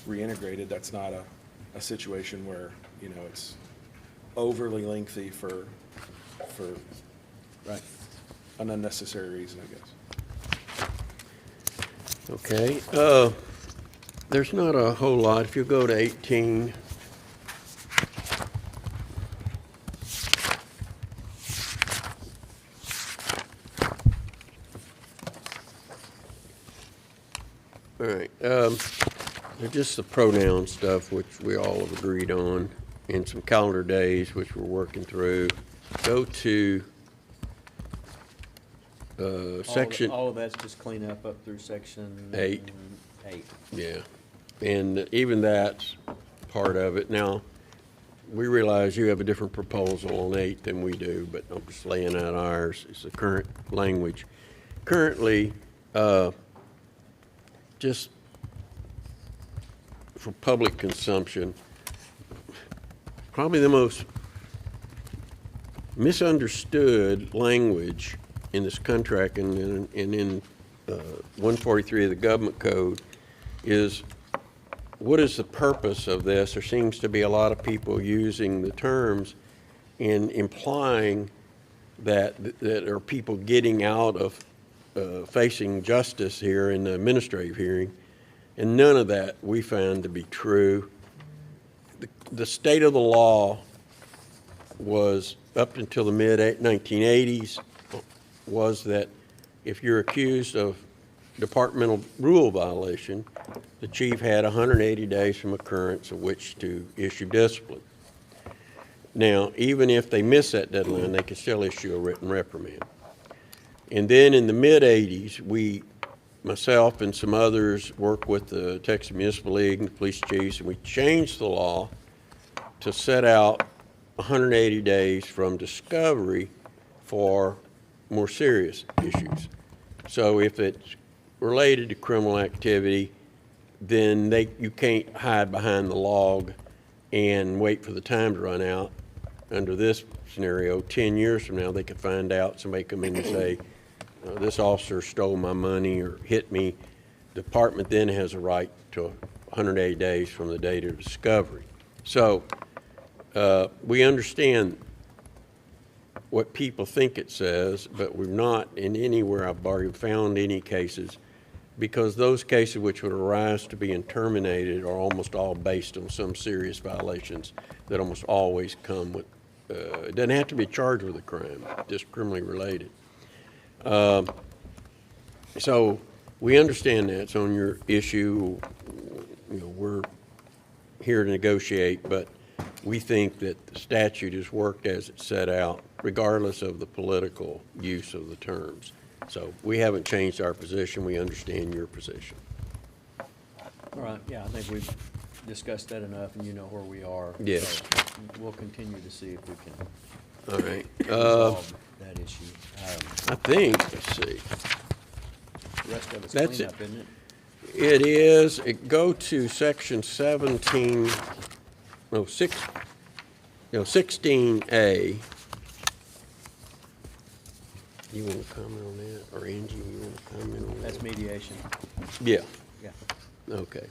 reintegrated, that's not a situation where, it's overly lengthy for Right. an unnecessary reason, I guess. Okay. There's not a whole lot. If you go to 18. All right. They're just the pronoun stuff, which we all have agreed on, and some calendar days, which we're working through. Go to section. All of that's just clean up through section 8. 8. Yeah, and even that's part of it. Now, we realize you have a different proposal on 8 than we do, but I'm just laying out ours. It's the current language. Currently, just for public consumption, probably the most misunderstood language in this contract and in 143 of the Government Code is, what is the purpose of this? There seems to be a lot of people using the terms and implying that are people getting out of facing justice here in the administrative hearing, and none of that we found to be true. The state of the law was, up until the mid-1980s, was that if you're accused of departmental rule violation, the chief had 180 days from occurrence of which to issue discipline. Now, even if they miss that deadline, they can still issue a written reprimand. And then in the mid-80s, myself and some others worked with the Texas Municipal League and the police chiefs, and we changed the law to set out 180 days from discovery for more serious issues. So if it's related to criminal activity, then you can't hide behind the log and wait for the time to run out. Under this scenario, 10 years from now, they could find out, somebody come in and say, this officer stole my money or hit me. The department then has a right to 180 days from the date of discovery. So we understand what people think it says, but we've not in anywhere I've already found any cases, because those cases which would arise to being terminated are almost all based on some serious violations that almost always come with, it doesn't have to be charged with a crime, just criminally related. So we understand that. So on your issue, you know, we're here to negotiate, but we think that the statute has worked as it's set out, regardless of the political use of the terms. So we haven't changed our position. We understand your position. All right, yeah, I think we've discussed that enough, and you know where we are. Yes. So we'll continue to see if we can All right. resolve that issue. I think, let's see. The rest of it's That's cleanup, it. isn't it? It is, go to section 17, no, 16A. You want to comment on that? Or Angie, you want to comment on that? That's mediation. Yeah, Yeah. okay.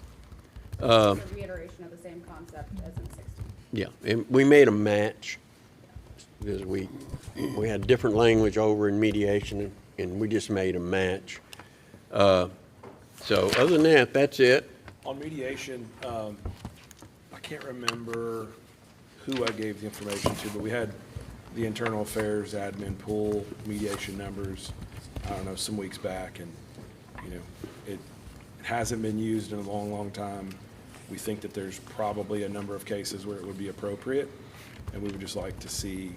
It's a reiteration of the same concept as in 16. Yeah, and we made a match because we had different language over in mediation, and we just made a match. So other than that, that's it. On mediation, I can't remember who I gave the information to, but we had the internal affairs admin pull mediation numbers, I don't know, some weeks back, and, you know, it hasn't been used in a long, long time. We think that there's probably a number of cases where it would be appropriate, and we would just like to see,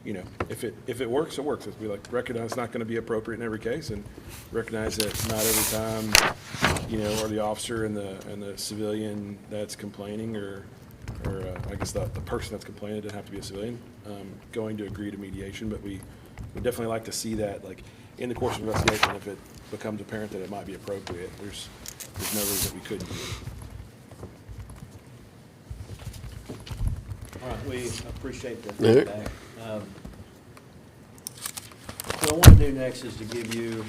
you know, if it works, it works. If we like recognize it's not going to be appropriate in every case, and recognize that not every time, you know, or the officer and the civilian that's complaining, or I guess the person that's complaining doesn't have to be a civilian, going to agree to mediation. But we would definitely like to see that, like, in the course of investigation, if it becomes apparent that it might be appropriate, there's no reason we couldn't do it. All right, we appreciate the All right. feedback. What I want to do next is to give you,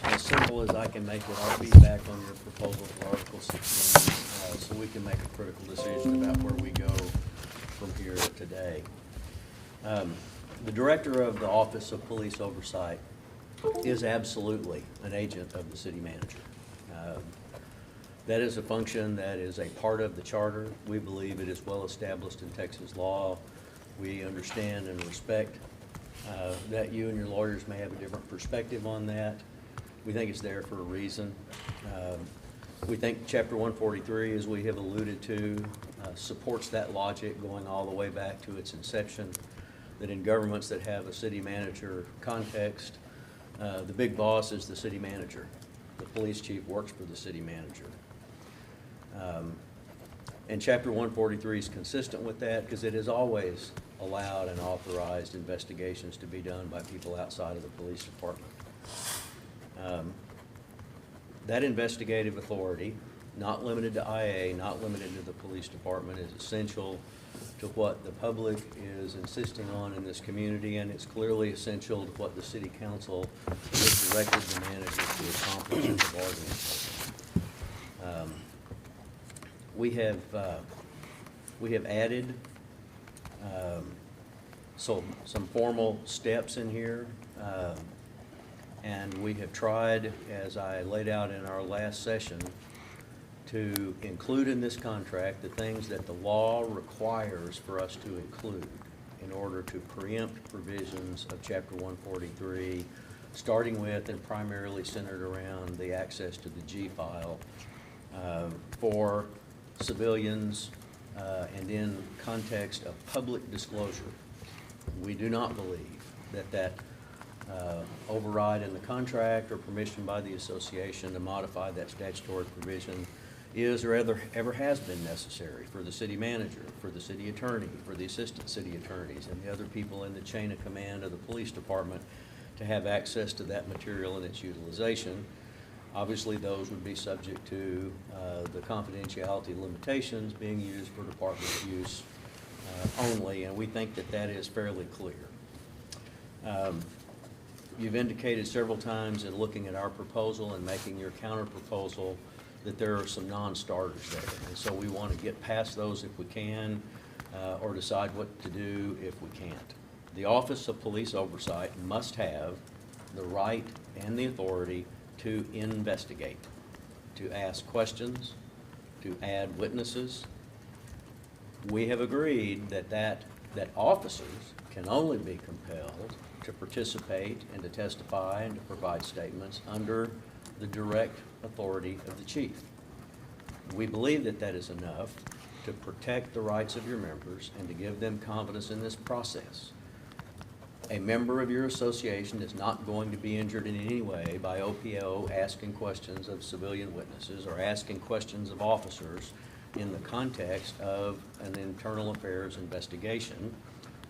as simple as I can make it, our feedback on your proposal for Article 16, so we can make a critical decision about where we go from here today. The director of the Office of Police Oversight is absolutely an agent of the city manager. That is a function that is a part of the charter. We believe it is well established in Texas law. We understand and respect that you and your lawyers may have a different perspective on that. We think it's there for a reason. We think Chapter 143, as we have alluded to, supports that logic going all the way back to its inception, that in governments that have a city manager context, the big boss is the city manager. The police chief works for the city manager. And Chapter 143 is consistent with that because it has always allowed and authorized investigations to be done by people outside of the police department. That investigative authority, not limited to IA, not limited to the police department, is essential to what the public is insisting on in this community, and it's clearly essential to what the city council has directed the manager to accomplish in the bargaining session. We have added some formal steps in here, and we have tried, as I laid out in our last session, to include in this contract the things that the law requires for us to include in order to preempt provisions of Chapter 143, starting with and primarily centered around the access to the G file for civilians and in context of public disclosure. We do not believe that override in the contract or permission by the association to modify that statutory provision is or ever has been necessary for the city manager, for the city attorney, for the assistant city attorneys, and the other people in the chain of command of the police department to have access to that material and its utilization. Obviously, those would be subject to the confidentiality limitations being used for department use only, and we think that that is fairly clear. You've indicated several times in looking at our proposal and making your counter proposal that there are some non-starters there. And so we want to get past those if we can, or decide what to do if we can't. The Office of Police Oversight must have the right and the authority to investigate, to ask questions, to add witnesses. We have agreed that officers can only be compelled to participate and to testify and to provide statements under the direct authority of the chief. We believe that that is enough to protect the rights of your members and to give them confidence in this process. A member of your association is not going to be injured in any way by OPO asking questions of civilian witnesses or asking questions of officers in the context of an internal affairs investigation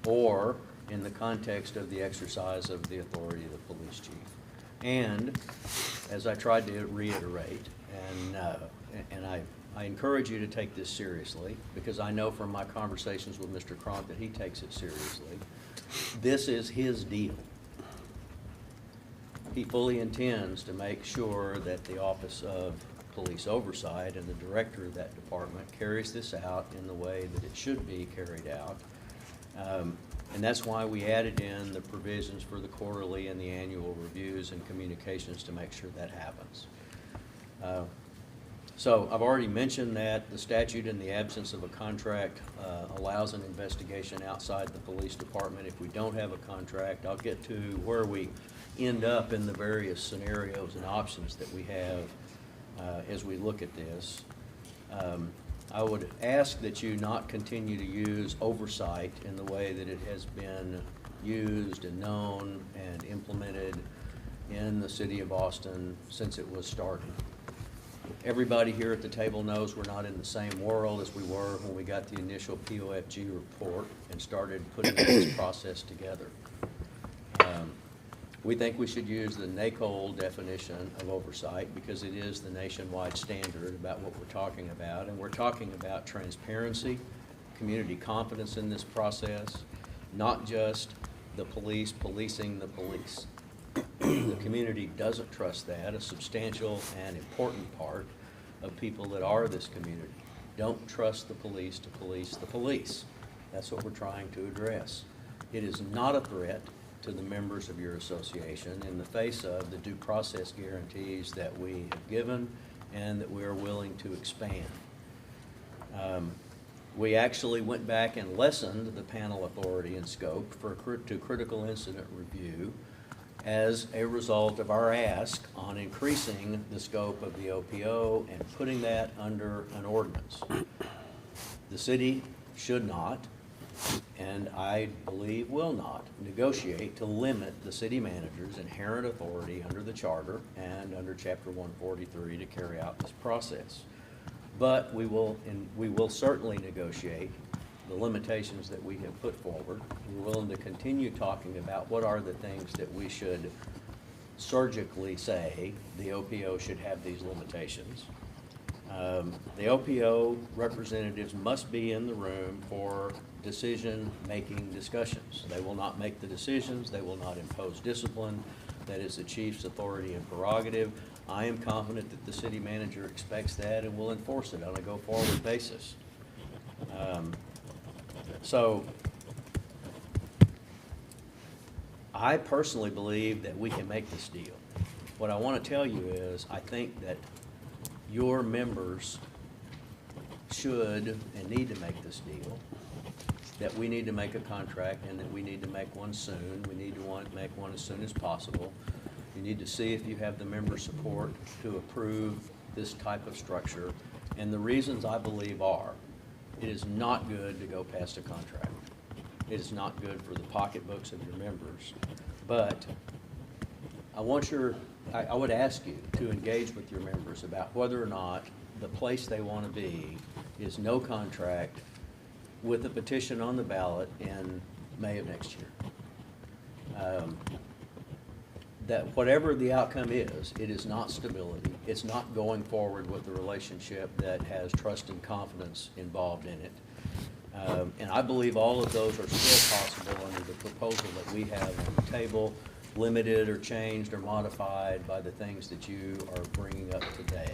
or in the context of the exercise of the authority of the police chief. And as I tried to reiterate, and I encourage you to take this seriously, because I know from my conversations with Mr. Cronk that he takes it seriously. This is his deal. He fully intends to make sure that the Office of Police Oversight and the director of that department carries this out in the way that it should be carried out. And that's why we added in the provisions for the quarterly and the annual reviews and communications to make sure that happens. So I've already mentioned that the statute in the absence of a contract allows an investigation outside the police department. If we don't have a contract, I'll get to where we end up in the various scenarios and options that we have as we look at this. I would ask that you not continue to use oversight in the way that it has been used and known and implemented in the city of Austin since it was started. Everybody here at the table knows we're not in the same world as we were when we got the initial POFG report and started putting this process together. We think we should use the NACOL definition of oversight because it is the nationwide standard about what we're talking about. And we're talking about transparency, community confidence in this process, not just the police policing the police. The community doesn't trust that. A substantial and important part of people that are this community don't trust the police to police the police. That's what we're trying to address. It is not a threat to the members of your association in the face of the due process guarantees that we have given and that we are willing to expand. We actually went back and lessened the panel authority and scope to critical incident review as a result of our ask on increasing the scope of the OPO and putting that under an ordinance. The city should not, and I believe will not, negotiate to limit the city manager's inherent authority under the charter and under Chapter 143 to carry out this process. But we will certainly negotiate the limitations that we have put forward. We're willing to continue talking about what are the things that we should surgically say the OPO should have these limitations. The OPO representatives must be in the room for decision-making discussions. They will not make the decisions. They will not impose discipline. That is the chief's authority and prerogative. I am confident that the city manager expects that and will enforce it on a go-forward basis. So I personally believe that we can make this deal. What I want to tell you is I think that your members should and need to make this deal, that we need to make a contract and that we need to make one soon. We need to make one as soon as possible. You need to see if you have the member support to approve this type of structure. And the reasons I believe are, it is not good to go past a contract. It is not good for the pocketbooks of your members. But I would ask you to engage with your members about whether or not the place they want to be is no contract with a petition on the ballot in May of next year. That whatever the outcome is, it is not stability. It's not going forward with a relationship that has trust and confidence involved in it. And I believe all of those are still possible under the proposal that we have on the table, limited or changed or modified by the things that you are bringing up today.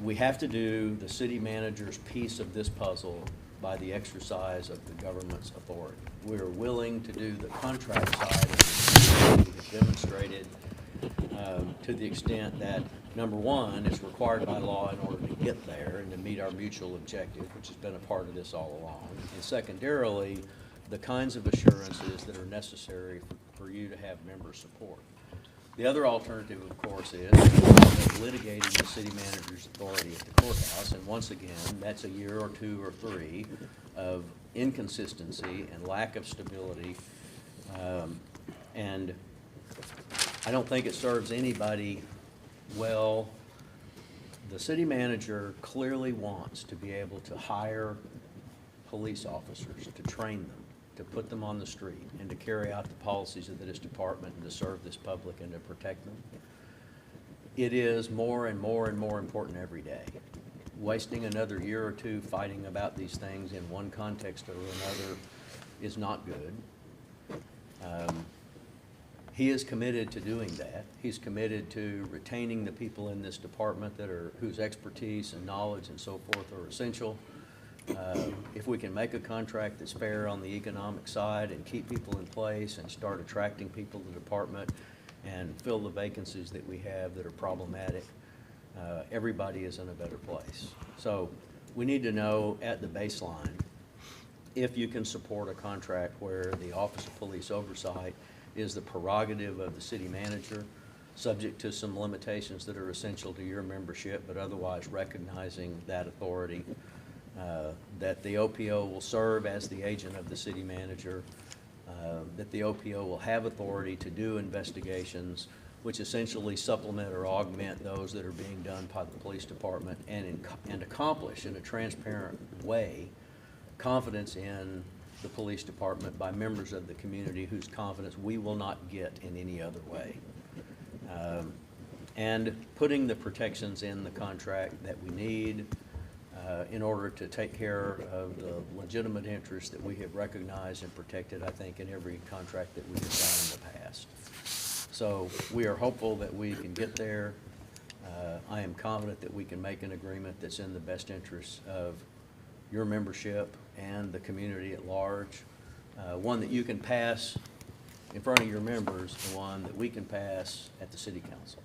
We have to do the city manager's piece of this puzzle by the exercise of the government's authority. We are willing to do the contract side of this. We have demonstrated to the extent that, number one, it's required by law in order to get there and to meet our mutual objective, which has been a part of this all along. And secondarily, the kinds of assurances that are necessary for you to have member support. The other alternative, of course, is litigating the city manager's authority at the courthouse. And once again, that's a year or two or three of inconsistency and lack of stability. And I don't think it serves anybody well. The city manager clearly wants to be able to hire police officers, to train them, to put them on the street, and to carry out the policies of this department and to serve this public and to protect them. It is more and more and more important every day. Wasting another year or two fighting about these things in one context or another is not good. He is committed to doing that. He's committed to retaining the people in this department whose expertise and knowledge and so forth are essential. If we can make a contract that's fair on the economic side and keep people in place and start attracting people to the department and fill the vacancies that we have that are problematic, everybody is in a better place. So we need to know at the baseline if you can support a contract where the Office of Police Oversight is the prerogative of the city manager, subject to some limitations that are essential to your membership, but otherwise recognizing that authority, that the OPO will serve as the agent of the city manager, that the OPO will have authority to do investigations which essentially supplement or augment those that are being done by the police department and accomplish in a transparent way confidence in the police department by members of the community whose confidence we will not get in any other way. And putting the protections in the contract that we need in order to take care of the legitimate interests that we have recognized and protected, I think, in every contract that we have done in the past. So we are hopeful that we can get there. I am confident that we can make an agreement that's in the best interests of your membership and the community at large, one that you can pass in front of your members, and one that we can pass at the city council.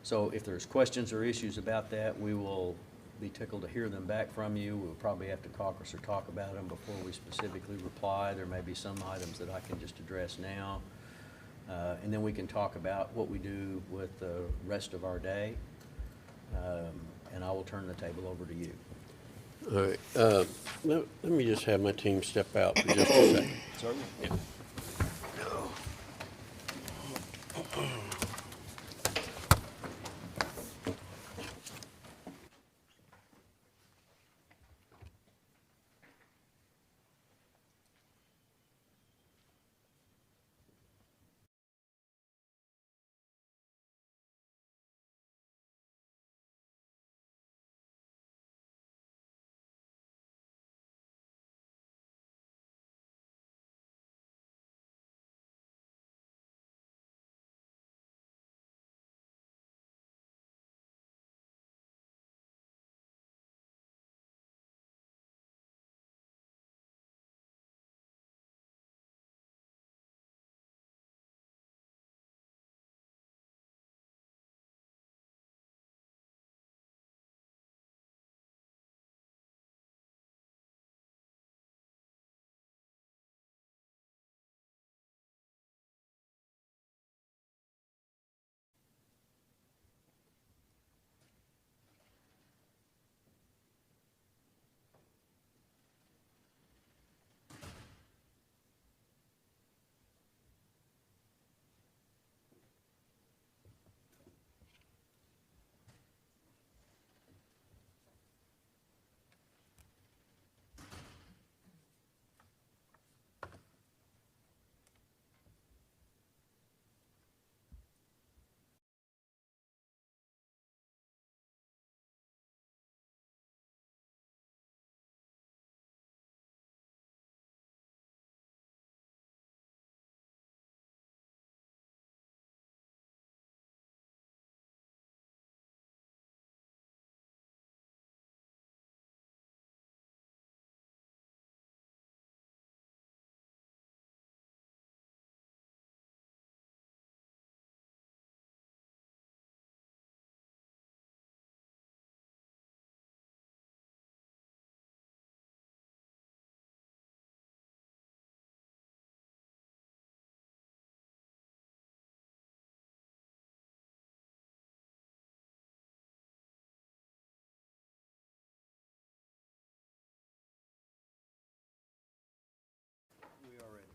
So if there's questions or issues about that, we will be tickled to hear them back from you. We'll probably have to caucus or talk about them before we specifically reply. There may be some items that I can just address now. And then we can talk about what we do with the rest of our day. And I will turn the table over to you. All right, let me just have my team step out for just a second. Certainly.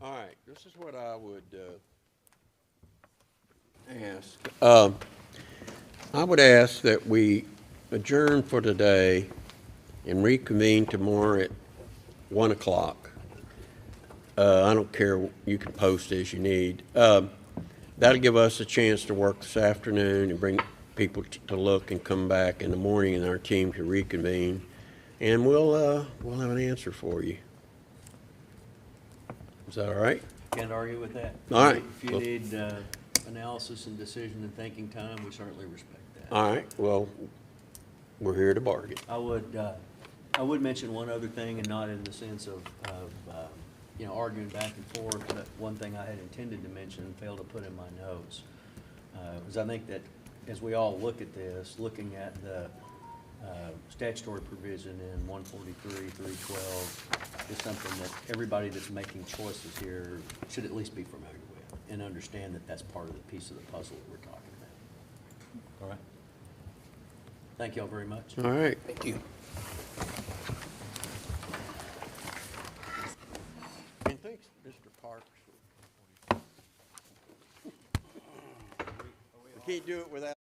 All right, this is what I would ask. I would ask that we adjourn for today and reconvene tomorrow at 1 o'clock. I don't care, you can post as you need. That'll give us a chance to work this afternoon and bring people to look and come back in the morning, and our team to reconvene. And we'll have an answer for you. Is that all right? Can't argue with that. All right. If you Well- need analysis and decision and thinking time, we certainly respect that. All right, well, we're here to bargain. I would mention one other thing, and not in the sense of arguing back and forth, but one thing I had intended to mention and failed to put in my notes, is I think that as we all look at this, looking at the statutory provision in 143, 312, is something that everybody that's making choices here should at least be familiar with and understand that that's part of the piece of the puzzle that we're talking about. All right? Thank you all very much. All right. Thank you. And thanks, Mr. Parks. We can't do it without